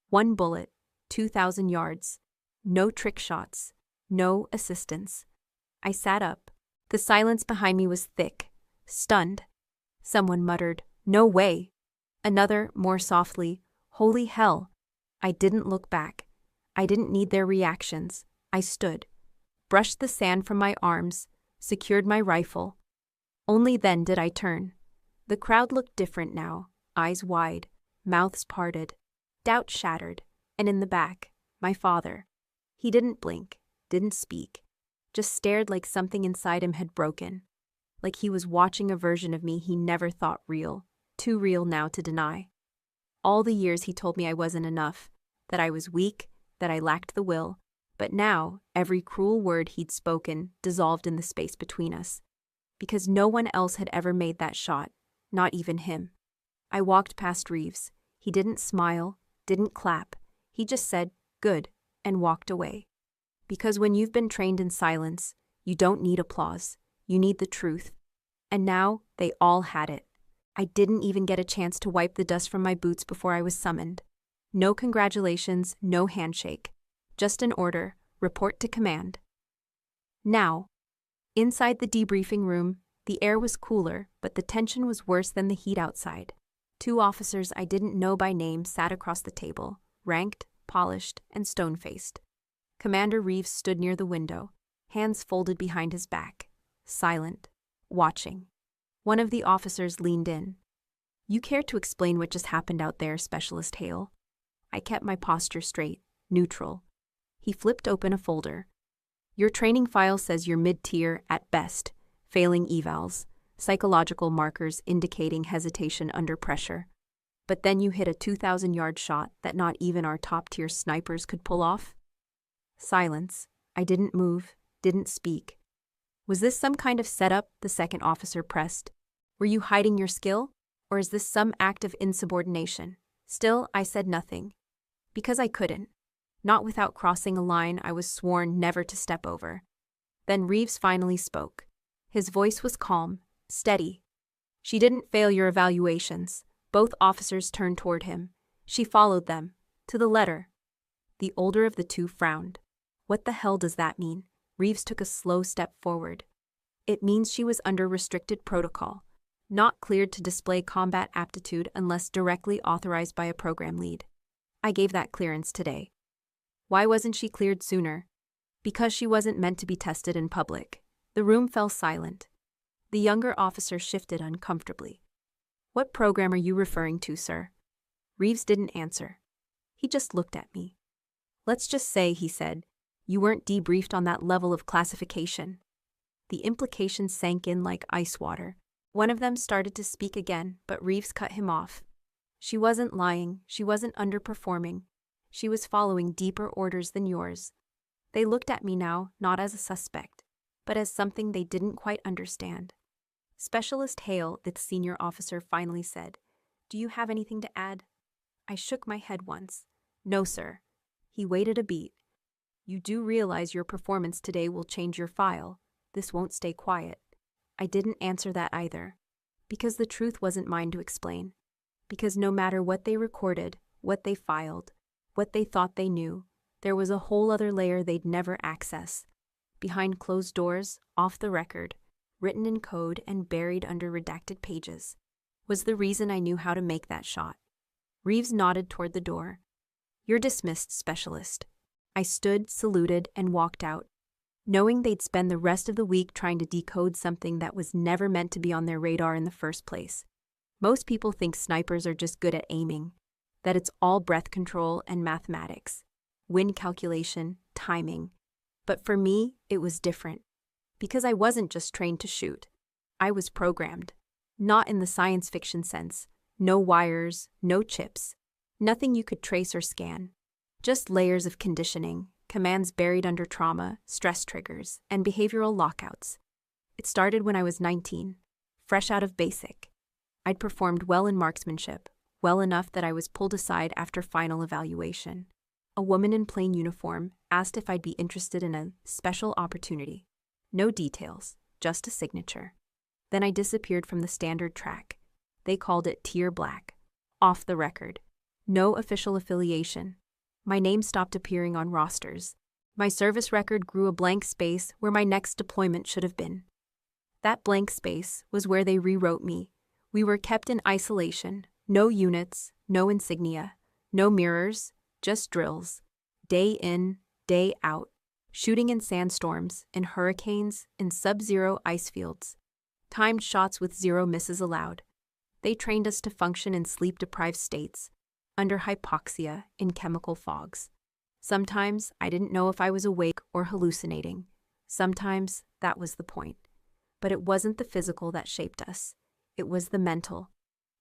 One bullet, 2,000 yards. No trick shots. No assistance. I sat up. The silence behind me was thick, stunned. Someone muttered, "No way." Another, more softly, "Holy hell." I didn't look back. I didn't need their reactions. I stood, brushed the sand from my arms, secured my rifle. Only then did I turn. The crowd looked different now, eyes wide, mouths parted. Doubt shattered, and in the back, my father. He didn't blink, didn't speak, just stared like something inside him had broken, like he was watching a version of me he never thought real, too real now to deny. All the years he told me I wasn't enough, that I was weak, that I lacked the will, but now every cruel word he'd spoken dissolved in the space between us. Because no one else had ever made that shot, not even him. I walked past Reeves. He didn't smile, didn't clap. He just said, "Good," and walked away. Because when you've been trained in silence, you don't need applause. You need the truth. And now they all had it. I didn't even get a chance to wipe the dust from my boots before I was summoned. No congratulations, no handshake. Just an order, report to command. Now, inside the debriefing room, the air was cooler, but the tension was worse than the heat outside. 2 officers I didn't know by name sat across the table, ranked, polished, and stone-faced. Commander Reeves stood near the window, hands folded behind his back, silent, watching. One of the officers leaned in. "You care to explain what just happened out there, Specialist Hale?" I kept my posture straight, neutral. He flipped open a folder. "Your training file says you're mid-tier at best, failing evals, psychological markers indicating hesitation under pressure. But then you hit a 2,000-yard shot that not even our top-tier snipers could pull off." Silence. I didn't move, didn't speak. "Was this some kind of setup?" the second officer pressed. "Were you hiding your skill? Or is this some act of insubordination?" Still, I said nothing. Because I couldn't. Not without crossing a line I was sworn never to step over. Then Reeves finally spoke. His voice was calm, steady. "She didn't fail your evaluations." Both officers turned toward him. "She followed them. To the letter." The older of the two frowned. "What the hell does that mean?" Reeves took a slow step forward. "It means she was under restricted protocol, not cleared to display combat aptitude unless directly authorized by a program lead. I gave that clearance today." "Why wasn't she cleared sooner?" "Because she wasn't meant to be tested in public." The room fell silent. The younger officer shifted uncomfortably. "What program are you referring to, sir?" Reeves didn't answer. He just looked at me. "Let's just say," he said, "you weren't debriefed on that level of classification." The implications sank in like ice water. One of them started to speak again, but Reeves cut him off. "She wasn't lying, she wasn't underperforming. She was following deeper orders than yours." They looked at me now, not as a suspect, but as something they didn't quite understand. "Specialist Hale," the senior officer finally said, "do you have anything to add?" I shook my head once. "No, sir." He waited a beat. "You do realize your performance today will change your file. This won't stay quiet." I didn't answer that either. Because the truth wasn't mine to explain. Because no matter what they recorded, what they filed, what they thought they knew, there was a whole other layer they'd never access. Behind closed doors, off the record, written in code and buried under redacted pages, was the reason I knew how to make that shot. Reeves nodded toward the door. "You're dismissed, Specialist." I stood, saluted, and walked out, knowing they'd spend the rest of the week trying to decode something that was never meant to be on their radar in the first place. Most people think snipers are just good at aiming, that it's all breath control and mathematics, wind calculation, timing. But for me, it was different. Because I wasn't just trained to shoot. I was programmed. Not in the science fiction sense. No wires, no chips. Nothing you could trace or scan. Just layers of conditioning, commands buried under trauma, stress triggers, and behavioral lockouts. It started when I was 19, fresh out of basic. I'd performed well in marksmanship, well enough that I was pulled aside after final evaluation. A woman in plain uniform asked if I'd be interested in a special opportunity. No details, just a signature. Then I disappeared from the standard track. They called it Tier Black. Off the record. No official affiliation. My name stopped appearing on rosters. My service record grew a blank space where my next deployment should have been. That blank space was where they rewrote me. We were kept in isolation. No units, no insignia, no mirrors, just drills. Day in, day out. Shooting in sandstorms, in hurricanes, in sub-zero ice fields. Timed shots with 0 misses allowed. They trained us to function in sleep-deprived states. under hypoxia in chemical fogs. Sometimes I didn't know if I was awake or hallucinating. Sometimes that was the point. But it wasn't the physical that shaped us. It was the mental.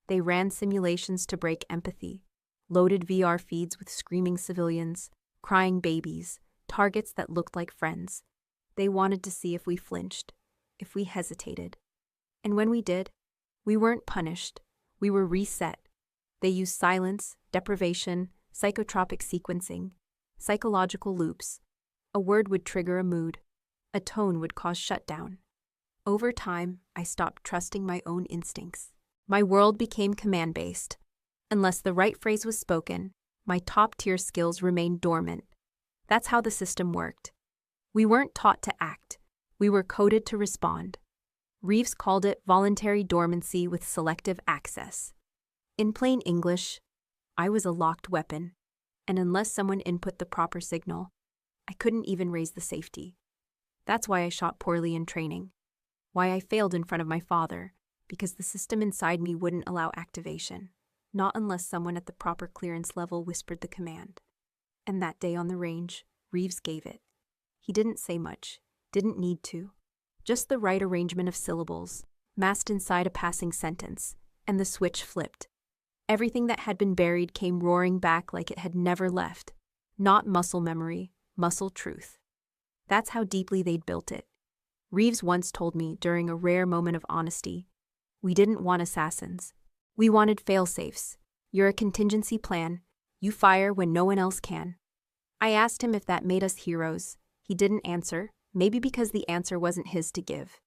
They ran simulations to break empathy, loaded VR feeds with screaming civilians, crying babies, targets that looked like friends. They wanted to see if we flinched, if we hesitated. And when we did, we weren't punished. We were reset. They used silence, deprivation, psychotropic sequencing, psychological loops. A word would trigger a mood. A tone would cause shutdown. Over time, I stopped trusting my own instincts. My world became command-based. Unless the right phrase was spoken, my top-tier skills remained dormant. That's how the system worked. We weren't taught to act. We were coded to respond. Reeves called it voluntary dormancy with selective access. In plain English, I was a locked weapon, and unless someone input the proper signal, I couldn't even raise the safety. That's why I shot poorly in training. Why I failed in front of my father, because the system inside me wouldn't allow activation, not unless someone at the proper clearance level whispered the command. And that day on the range, Reeves gave it. He didn't say much, didn't need to. Just the right arrangement of syllables, masked inside a passing sentence, and the switch flipped. Everything that had been buried came roaring back like it had never left. Not muscle memory, muscle truth. That's how deeply they'd built it. Reeves once told me during a rare moment of honesty, we didn't want assassins. We wanted fail-safes. You're a contingency plan. You fire when no one else can. I asked him if that made us heroes. He didn't answer, maybe because the answer wasn't his to give.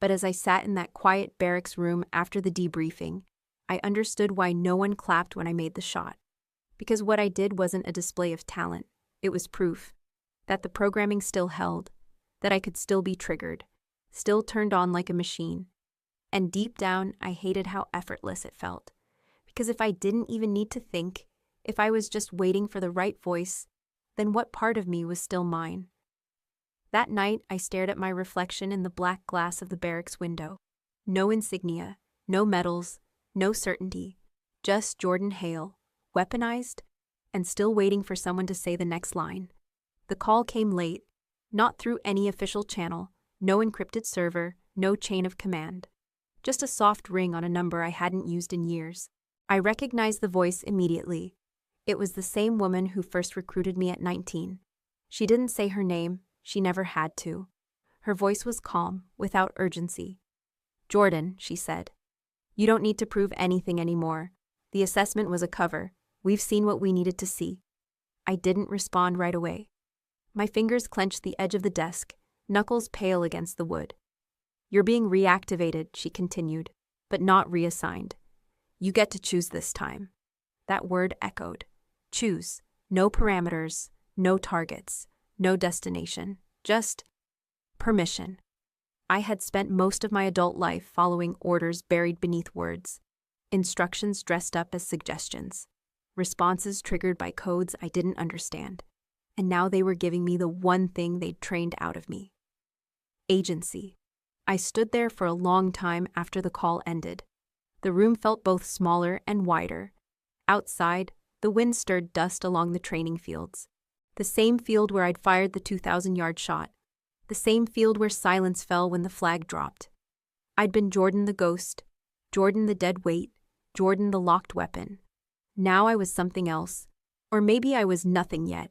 But as I sat in that quiet barracks room after the debriefing, I understood why no one clapped when I made the shot. Because what I did wasn't a display of talent. It was proof that the programming still held, that I could still be triggered, still turned on like a machine. And deep down, I hated how effortless it felt. Because if I didn't even need to think, if I was just waiting for the right voice, then what part of me was still mine? That night, I stared at my reflection in the black glass of the barracks window. No insignia, no medals, no certainty, just Jordan Hale, weaponized, and still waiting for someone to say the next line. The call came late, not through any official channel, no encrypted server, no chain of command. Just a soft ring on a number I hadn't used in years. I recognized the voice immediately. It was the same woman who first recruited me at 19. She didn't say her name, she never had to. Her voice was calm, without urgency. Jordan, she said, you don't need to prove anything anymore. The assessment was a cover. We've seen what we needed to see. I didn't respond right away. My fingers clenched the edge of the desk, knuckles pale against the wood. You're being reactivated, she continued, but not reassigned. You get to choose this time. That word echoed. Choose. No parameters, no targets, no destination, just permission. I had spent most of my adult life following orders buried beneath words, instructions dressed up as suggestions, responses triggered by codes I didn't understand. And now they were giving me the one thing they'd trained out of me. Agency. I stood there for a long time after the call ended. The room felt both smaller and wider. Outside, the wind stirred dust along the training fields. The same field where I'd fired the 2,000-yard shot. The same field where silence fell when the flag dropped. I'd been Jordan the ghost, Jordan the dead weight, Jordan the locked weapon. Now I was something else. Or maybe I was nothing yet.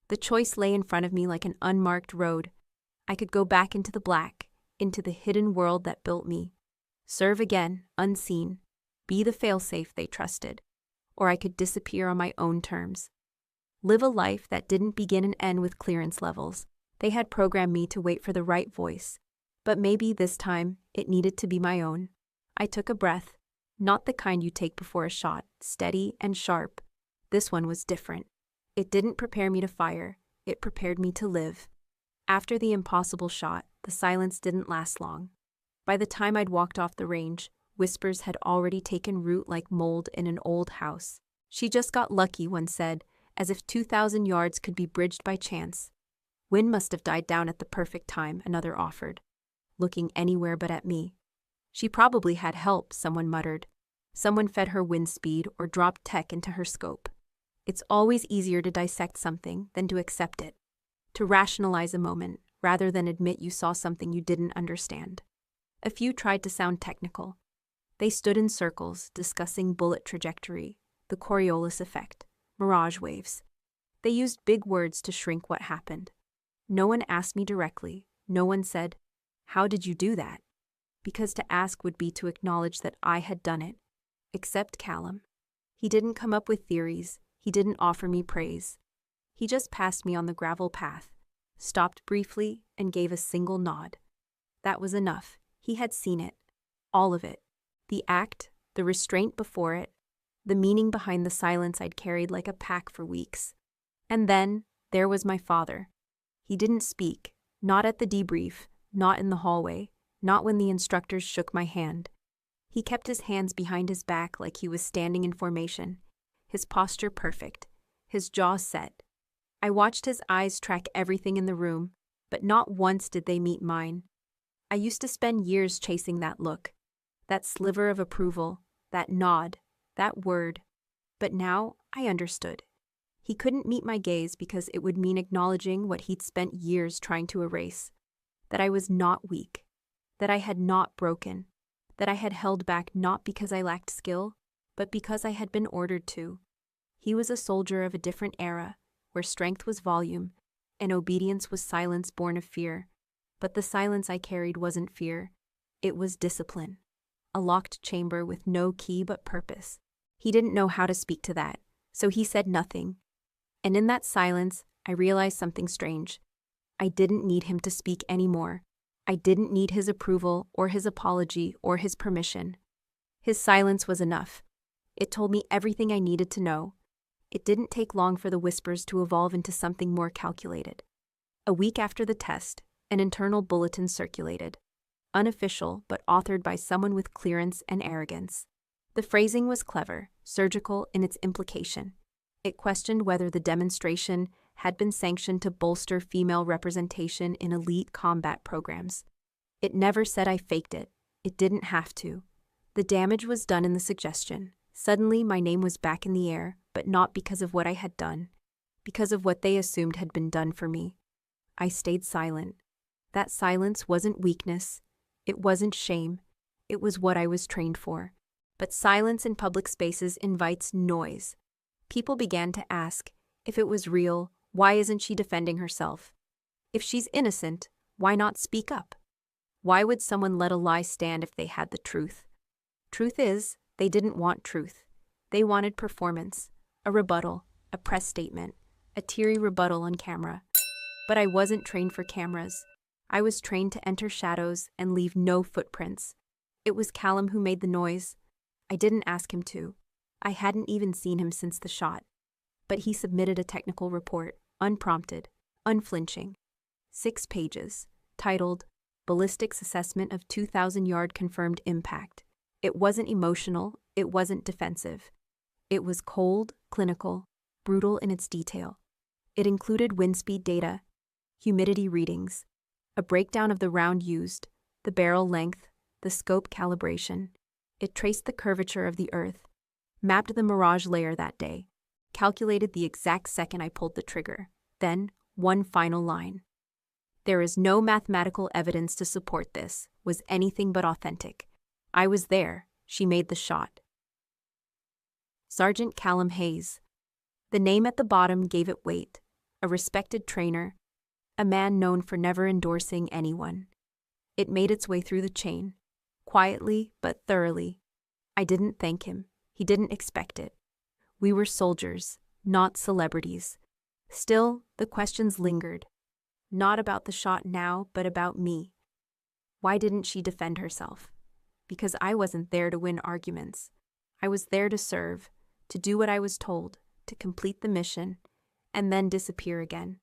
The choice lay in front of me like an unmarked road. I could go back into the black, into the hidden world that built me. Serve again, unseen. Be the failsafe they trusted. Or I could disappear on my own terms. Live a life that didn't begin and end with clearance levels. They had programmed me to wait for the right voice. But maybe this time, it needed to be my own. I took a breath. Not the kind you take before a shot, steady and sharp. This one was different. It didn't prepare me to fire, it prepared me to live. After the impossible shot, the silence didn't last long. By the time I'd walked off the range, whispers had already taken root like mold in an old house. She just got lucky, one said, as if 2,000 yards could be bridged by chance. Wind must have died down at the perfect time, another offered, looking anywhere but at me. She probably had help, someone muttered. Someone fed her wind speed or dropped tech into her scope. It's always easier to dissect something than to accept it, to rationalize a moment rather than admit you saw something you didn't understand. A few tried to sound technical. They stood in circles discussing bullet trajectory, the Coriolis effect, mirage waves. They used big words to shrink what happened. No one asked me directly. No one said, "How did you do that?" Because to ask would be to acknowledge that I had done it. Except Callum. He didn't come up with theories. He didn't offer me praise. He just passed me on the gravel path, stopped briefly, and gave a single nod. That was enough. He had seen it. All of it. The act, the restraint before it, the meaning behind the silence I'd carried like a pack for weeks. And then, there was my father. He didn't speak, not at the debrief, not in the hallway, not when the instructors shook my hand. He kept his hands behind his back like he was standing in formation, his posture perfect, his jaw set. I watched his eyes track everything in the room, but not once did they meet mine. I used to spend years chasing that look, that sliver of approval, that nod, that word. But now I understood. He couldn't meet my gaze because it would mean acknowledging what he'd spent years trying to erase. That I was not weak. That I had not broken. That I had held back not because I lacked skill, but because I had been ordered to. He was a soldier of a different era, where strength was volume, and obedience was silence born of fear. But the silence I carried wasn't fear. It was discipline. A locked chamber with no key but purpose. He didn't know how to speak to that, so he said nothing. And in that silence, I realized something strange. I didn't need him to speak anymore. I didn't need his approval or his apology or his permission. His silence was enough. It told me everything I needed to know. It didn't take long for the whispers to evolve into something more calculated. A week after the test, an internal bulletin circulated. Unofficial, but authored by someone with clearance and arrogance. The phrasing was clever, surgical in its implication. It questioned whether the demonstration had been sanctioned to bolster female representation in elite combat programs. It never said I faked it. It didn't have to. The damage was done in the suggestion. Suddenly, my name was back in the air, but not because of what I had done, because of what they assumed had been done for me. I stayed silent. That silence wasn't weakness. It wasn't shame. It was what I was trained for. But silence in public spaces invites noise. People began to ask, if it was real, why isn't she defending herself? If she's innocent, why not speak up? Why would someone let a lie stand if they had the truth? Truth is, they didn't want truth. They wanted performance, a rebuttal, a press statement, a teary rebuttal on camera. But I wasn't trained for cameras. I was trained to enter shadows and leave no footprints. It was Callum who made the noise. I didn't ask him to. I hadn't even seen him since the shot. But he submitted a technical report, unprompted, unflinching. 6 pages, titled, Ballistics Assessment of 2,000-Yard Confirmed Impact. It wasn't emotional, it wasn't defensive. It was cold, clinical, brutal in its detail. It included wind speed data, humidity readings, a breakdown of the round used, the barrel length, the scope calibration. It traced the curvature of the Earth, mapped the mirage layer that day, calculated the exact second I pulled the trigger. Then, one final line. There is no mathematical evidence to support this, was anything but authentic. I was there. She made the shot. Sergeant Callum Hayes. The name at the bottom gave it weight. A respected trainer, a man known for never endorsing anyone. It made its way through the chain, quietly but thoroughly. I didn't thank him. He didn't expect it. We were soldiers, not celebrities. Still, the questions lingered. Not about the shot now, but about me. Why didn't she defend herself? Because I wasn't there to win arguments. I was there to serve, to do what I was told, to complete the mission, and then disappear again.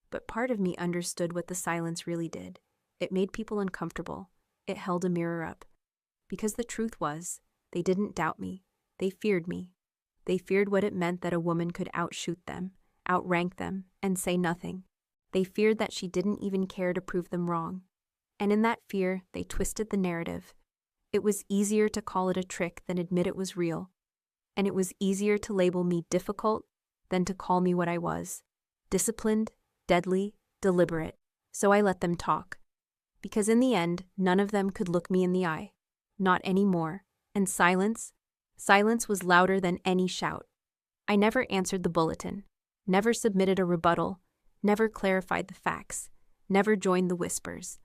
But part of me understood what the silence really did. It made people uncomfortable. It held a mirror up. Because the truth was, they didn't doubt me. They feared me. They feared what it meant that a woman could outshoot them, outrank them, and say nothing. They feared that she didn't even care to prove them wrong. And in that fear, they twisted the narrative. It was easier to call it a trick than admit it was real. And it was easier to label me difficult than to call me what I was: disciplined, deadly, deliberate. So I let them talk. Because in the end, none of them could look me in the eye. Not anymore. And silence was louder than any shout. I never answered the bulletin, never submitted a rebuttal, never clarified the facts, never joined the whispers.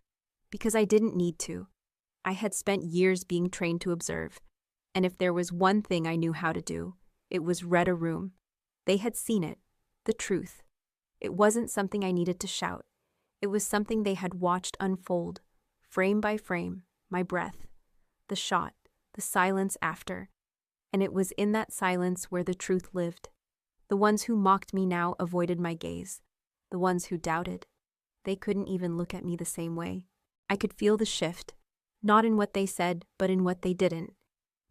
Because I didn't need to. I had spent years being trained to observe. And if there was one thing I knew how to do, it was read a room. They had seen it, the truth. It wasn't something I needed to shout. It was something they had watched unfold, frame by frame, my breath, the shot, the silence after. And it was in that silence where the truth lived. The ones who mocked me now avoided my gaze. The ones who doubted, they couldn't even look at me the same way. I could feel the shift, not in what they said, but in what they didn't.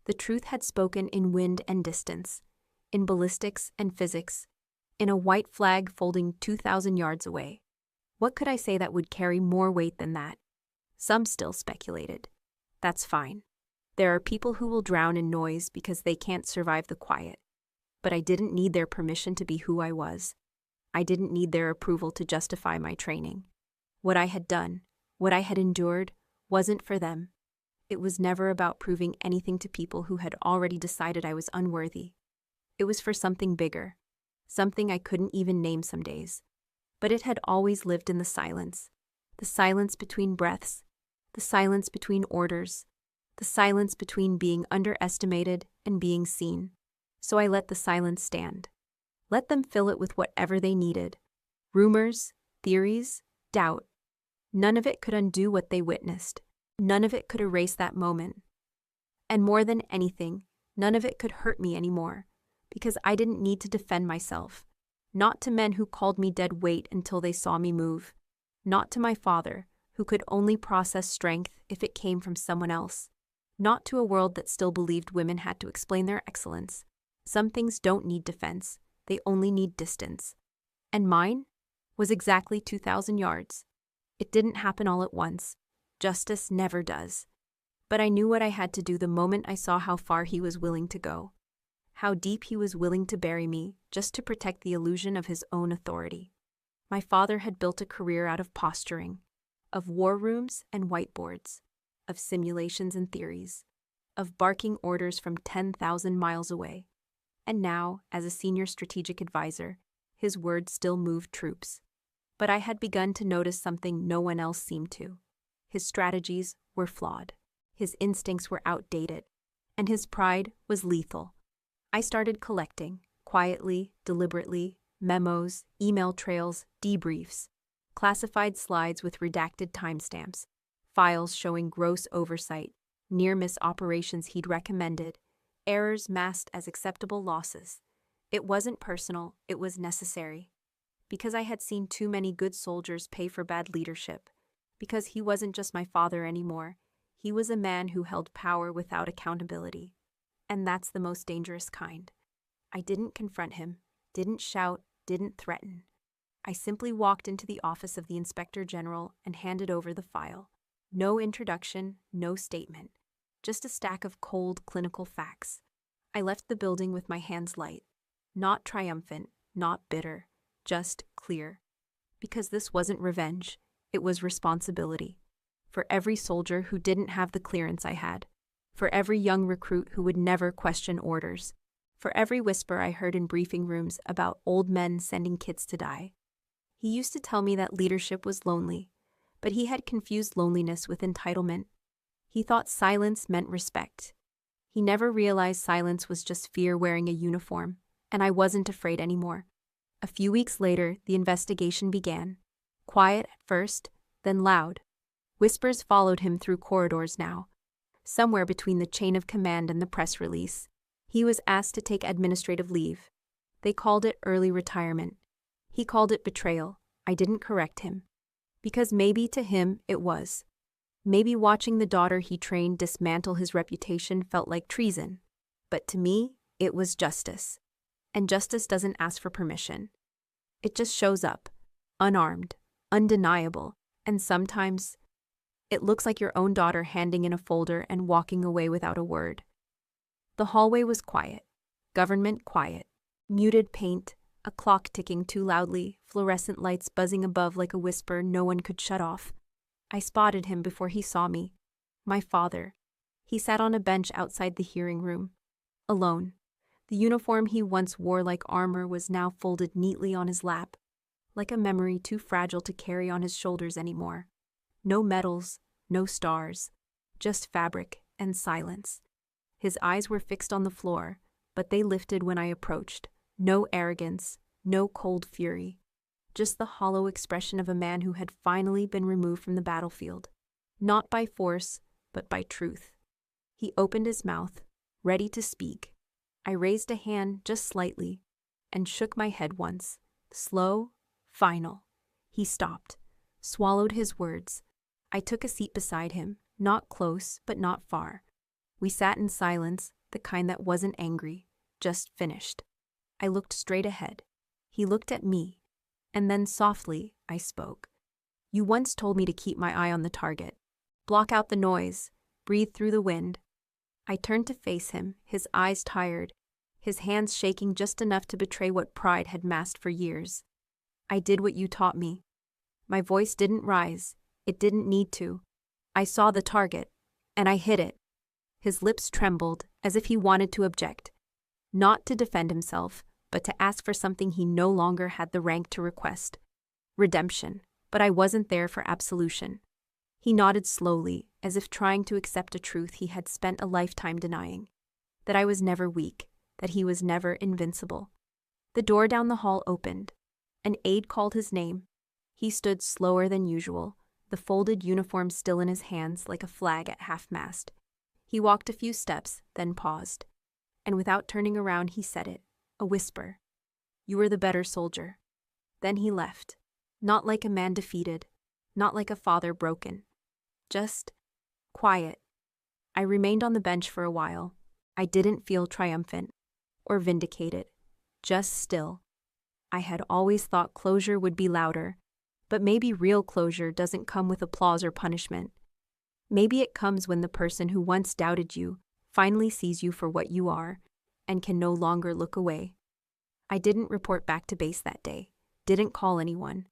The truth had spoken in wind and distance, in ballistics and physics, in a white flag folding 2,000 yards away. What could I say that would carry more weight than that? Some still speculated. That's fine. There are people who will drown in noise because they can't survive the quiet. But I didn't need their permission to be who I was. I didn't need their approval to justify my training. What I had done, what I had endured, wasn't for them. It was never about proving anything to people who had already decided I was unworthy. It was for something bigger, something I couldn't even name some days. But it had always lived in the silence between breaths, the silence between orders, the silence between being underestimated and being seen. So I let the silence stand. Let them fill it with whatever they needed. Rumors, theories, doubt. None of it could undo what they witnessed. None of it could erase that moment. And more than anything, none of it could hurt me anymore, because I didn't need to defend myself. Not to men who called me dead weight until they saw me move. Not to my father, who could only process strength if it came from someone else. Not to a world that still believed women had to explain their excellence. Some things don't need defense, they only need distance. And mine was exactly 2,000 yards. It didn't happen all at once. Justice never does. But I knew what I had to do the moment I saw how far he was willing to go. How deep he was willing to bury me just to protect the illusion of his own authority. My father had built a career out of posturing, of war rooms and whiteboards, of simulations and theories, of barking orders from 10,000 miles away. And now, as a senior strategic advisor, his words still moved troops. But I had begun to notice something no one else seemed to. His strategies were flawed, his instincts were outdated, and his pride was lethal. I started collecting, quietly, deliberately, memos, email trails, debriefs, classified slides with redacted timestamps, files showing gross oversight, near-miss operations he'd recommended, errors masked as acceptable losses. It wasn't personal, it was necessary. Because I had seen too many good soldiers pay for bad leadership. Because he wasn't just my father anymore. He was a man who held power without accountability. And that's the most dangerous kind. I didn't confront him, didn't shout, didn't threaten. I simply walked into the office of the Inspector General and handed over the file. No introduction, no statement. Just a stack of cold, clinical facts. I left the building with my hands light. Not triumphant, not bitter, just clear. Because this wasn't revenge. It was responsibility. For every soldier who didn't have the clearance I had. For every young recruit who would never question orders. For every whisper I heard in briefing rooms about old men sending kids to die. He used to tell me that leadership was lonely, but he had confused loneliness with entitlement. He thought silence meant respect. He never realized silence was just fear wearing a uniform, and I wasn't afraid anymore. A few weeks later, the investigation began. Quiet at first, then loud. Whispers followed him through corridors now. Somewhere between the chain of command and the press release, he was asked to take administrative leave. They called it early retirement. He called it betrayal. I didn't correct him. Because maybe to him it was. Maybe watching the daughter he trained dismantle his reputation felt like treason. But to me, it was justice. And justice doesn't ask for permission. It just shows up, unarmed, undeniable, and sometimes It looks like your own daughter handing in a folder and walking away without a word. The hallway was quiet. Government quiet. Muted paint, a clock ticking too loudly, fluorescent lights buzzing above like a whisper no one could shut off. I spotted him before he saw me. My father. He sat on a bench outside the hearing room. Alone. The uniform he once wore like armor was now folded neatly on his lap, like a memory too fragile to carry on his shoulders anymore. No medals, no stars, just fabric and silence. His eyes were fixed on the floor, but they lifted when I approached. No arrogance, no cold fury, just the hollow expression of a man who had finally been removed from the battlefield, not by force, but by truth. He opened his mouth, ready to speak. I raised a hand just slightly and shook my head once. Slow, final. He stopped, swallowed his words. I took a seat beside him, not close, but not far. We sat in silence, the kind that wasn't angry, just finished. I looked straight ahead. He looked at me, and then softly I spoke. You once told me to keep my eye on the target, block out the noise, breathe through the wind. I turned to face him, his eyes tired, his hands shaking just enough to betray what pride had masked for years. I did what you taught me. My voice didn't rise. It didn't need to. I saw the target, and I hit it. His lips trembled, as if he wanted to object. Not to defend himself, but to ask for something he no longer had the rank to request. Redemption, but I wasn't there for absolution. He nodded slowly, as if trying to accept a truth he had spent a lifetime denying. That I was never weak, that he was never invincible. The door down the hall opened. An aide called his name. He stood slower than usual, the folded uniform still in his hands like a flag at half-mast. He walked a few steps, then paused. And without turning around, he said it, a whisper. You were the better soldier. Then he left. Not like a man defeated, not like a father broken. Just quiet. I remained on the bench for a while. I didn't feel triumphant or vindicated, just still. I had always thought closure would be louder, but maybe real closure doesn't come with applause or punishment. Maybe it comes when the person who once doubted you finally sees you for what you are and can no longer look away. I didn't report back to base that day, didn't call anyone.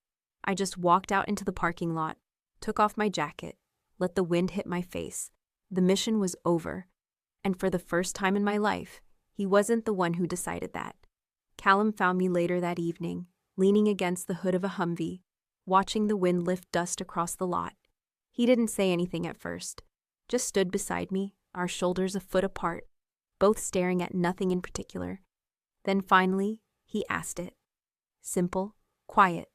I just walked out into the parking lot, took off my jacket, let the wind hit my face. The mission was over. And for the first time in my life, he wasn't the one who decided that. Callum found me later that evening, leaning against the hood of a Humvee, watching the wind lift dust across the lot. He didn't say anything at first, just stood beside me, our shoulders a foot apart, both staring at nothing in particular. Then finally, he asked it. Simple, quiet.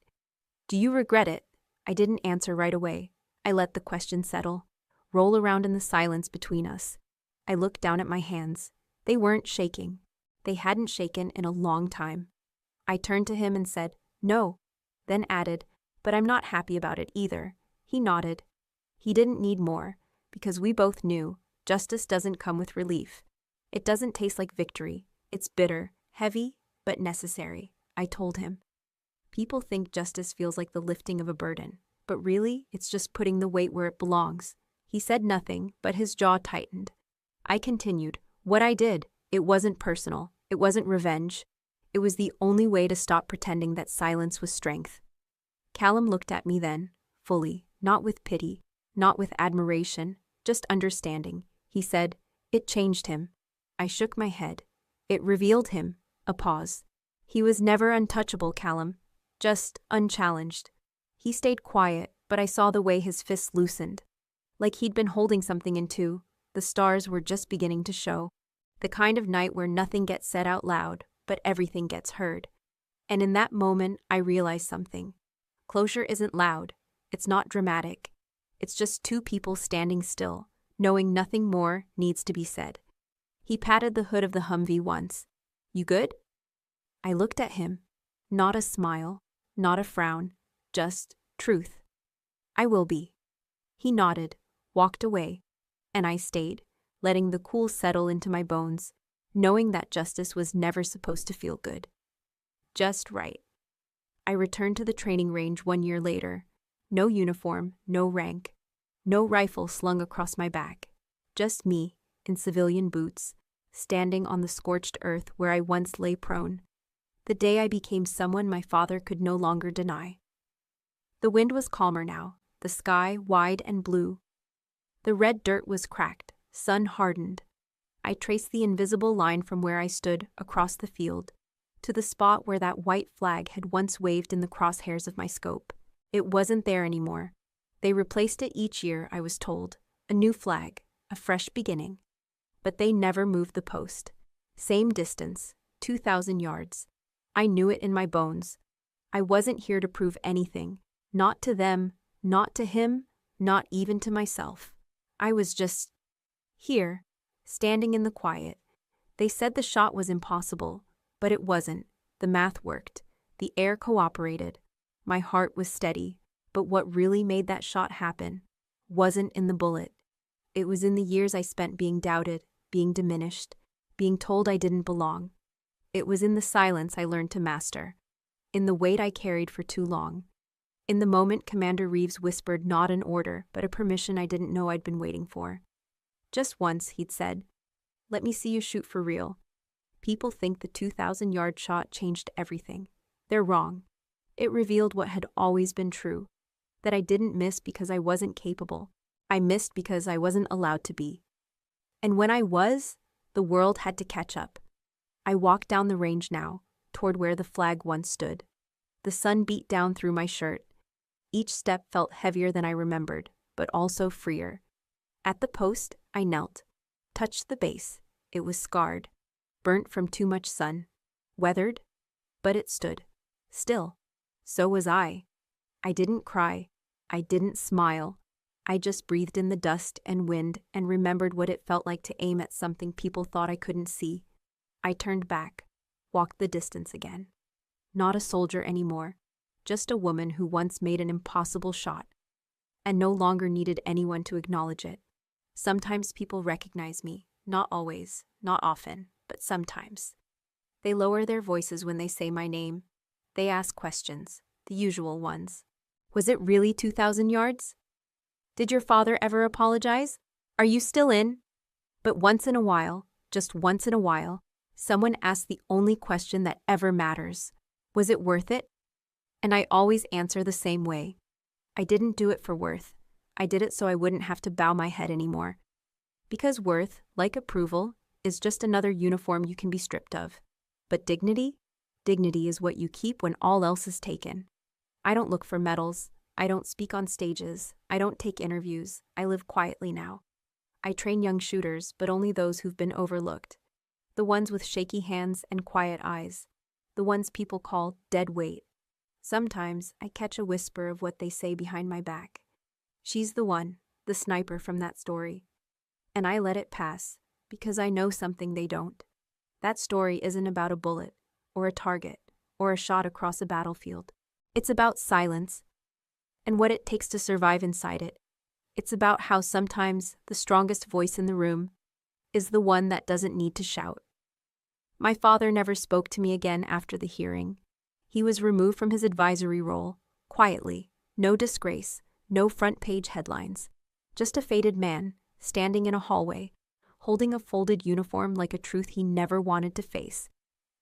Do you regret it? I didn't answer right away. I let the question settle, roll around in the silence between us. I looked down at my hands. They weren't shaking. They hadn't shaken in a long time. I turned to him and said, no, then added, but I'm not happy about it either. He nodded. He didn't need more, because we both knew justice doesn't come with relief. It doesn't taste like victory. It's bitter, heavy, but necessary, I told him. People think justice feels like the lifting of a burden, but really, it's just putting the weight where it belongs. He said nothing, but his jaw tightened. I continued, what I did, it wasn't personal. It wasn't revenge. It was the only way to stop pretending that silence was strength. Callum looked at me then, fully, not with pity, not with admiration, just understanding. He said, it changed him. I shook my head. It revealed him. A pause. He was never untouchable, Callum. Just unchallenged. He stayed quiet, but I saw the way his fists loosened. Like he'd been holding something in two. The stars were just beginning to show. The kind of night where nothing gets said out loud, but everything gets heard. And in that moment, I realized something. Closure isn't loud. It's not dramatic. It's just two people standing still, knowing nothing more needs to be said. He patted the hood of the Humvee once. You good? I looked at him. Not a smile, not a frown, just truth. I will be. He nodded, walked away, and I stayed, letting the cool settle into my bones, knowing that justice was never supposed to feel good. Just right. I returned to the training range 1 year later. No uniform, no rank. No rifle slung across my back. Just me, in civilian boots, standing on the scorched earth where I once lay prone. The day I became someone my father could no longer deny. The wind was calmer now, the sky wide and blue. The red dirt was cracked, sun hardened. I traced the invisible line from where I stood across the field to the spot where that white flag had once waved in the crosshairs of my scope. It wasn't there anymore. They replaced it each year, I was told. A new flag, a fresh beginning. But they never moved the post. Same distance, 2,000 yards. I knew it in my bones. I wasn't here to prove anything. Not to them, not to him, not even to myself. I was just here, standing in the quiet. They said the shot was impossible, but it wasn't. The math worked. The air cooperated. My heart was steady, but what really made that shot happen wasn't in the bullet. It was in the years I spent being doubted, being diminished, being told I didn't belong. It was in the silence I learned to master, in the weight I carried for too long. In the moment Commander Reeves whispered not an order, but a permission I didn't know I'd been waiting for. Just once, he'd said, "Let me see you shoot for real." People think the 2,000-yard shot changed everything. They're wrong. It revealed what had always been true, that I didn't miss because I wasn't capable. I missed because I wasn't allowed to be. And when I was, the world had to catch up. I walked down the range now, toward where the flag once stood. The sun beat down through my shirt. Each step felt heavier than I remembered, but also freer. At the post, I knelt, touched the base. It was scarred, burnt from too much sun, weathered, but it stood. Still. So was I. I didn't cry. I didn't smile. I just breathed in the dust and wind and remembered what it felt like to aim at something people thought I couldn't see. I turned back, walked the distance again. Not a soldier anymore, just a woman who once made an impossible shot and no longer needed anyone to acknowledge it. Sometimes people recognize me, not always, not often, but sometimes. They lower their voices when they say my name. They ask questions, the usual ones. Was it really 2,000 yards? Did your father ever apologize? Are you still in? But once in a while, just once in a while, someone asks the only question that ever matters. Was it worth it? And I always answer the same way. I didn't do it for worth. I did it so I wouldn't have to bow my head anymore. Because worth, like approval, is just another uniform you can be stripped of. But dignity? Dignity is what you keep when all else is taken. I don't look for medals. I don't speak on stages. I don't take interviews. I live quietly now. I train young shooters, but only those who've been overlooked. The ones with shaky hands and quiet eyes. The ones people call dead weight. Sometimes I catch a whisper of what they say behind my back. She's the one, the sniper from that story. And I let it pass, because I know something they don't. That story isn't about a bullet, or a target, or a shot across a battlefield. It's about silence, and what it takes to survive inside it. It's about how sometimes the strongest voice in the room is the one that doesn't need to shout. My father never spoke to me again after the hearing. He was removed from his advisory role, quietly, no disgrace, no front-page headlines. Just a faded man, standing in a hallway, holding a folded uniform like a truth he never wanted to face.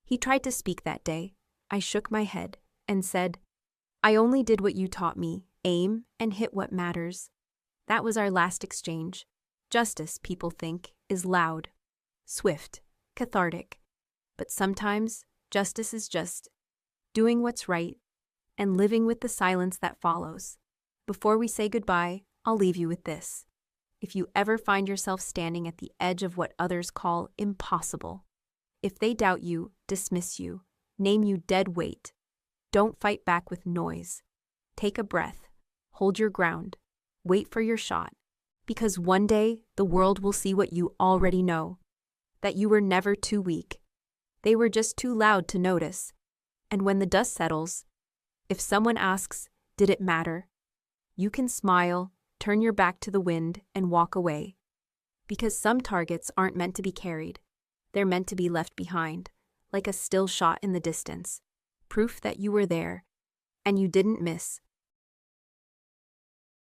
He tried to speak that day. I shook my head and said, "I only did what you taught me, aim and hit what matters." That was our last exchange. Justice, people think, is loud, swift, cathartic. But sometimes, justice is just doing what's right and living with the silence that follows. Before we say goodbye, I'll leave you with this. If you ever find yourself standing at the edge of what others call impossible, if they doubt you, dismiss you, name you dead weight, don't fight back with noise. Take a breath, hold your ground, wait for your shot, because one day the world will see what you already know, that you were never too weak. They were just too loud to notice. And when the dust settles, if someone asks, "Did it matter?" you can smile, turn your back to the wind, and walk away. Because some targets aren't meant to be carried. They're meant to be left behind, like a still shot in the distance. Proof that you were there, and you didn't miss.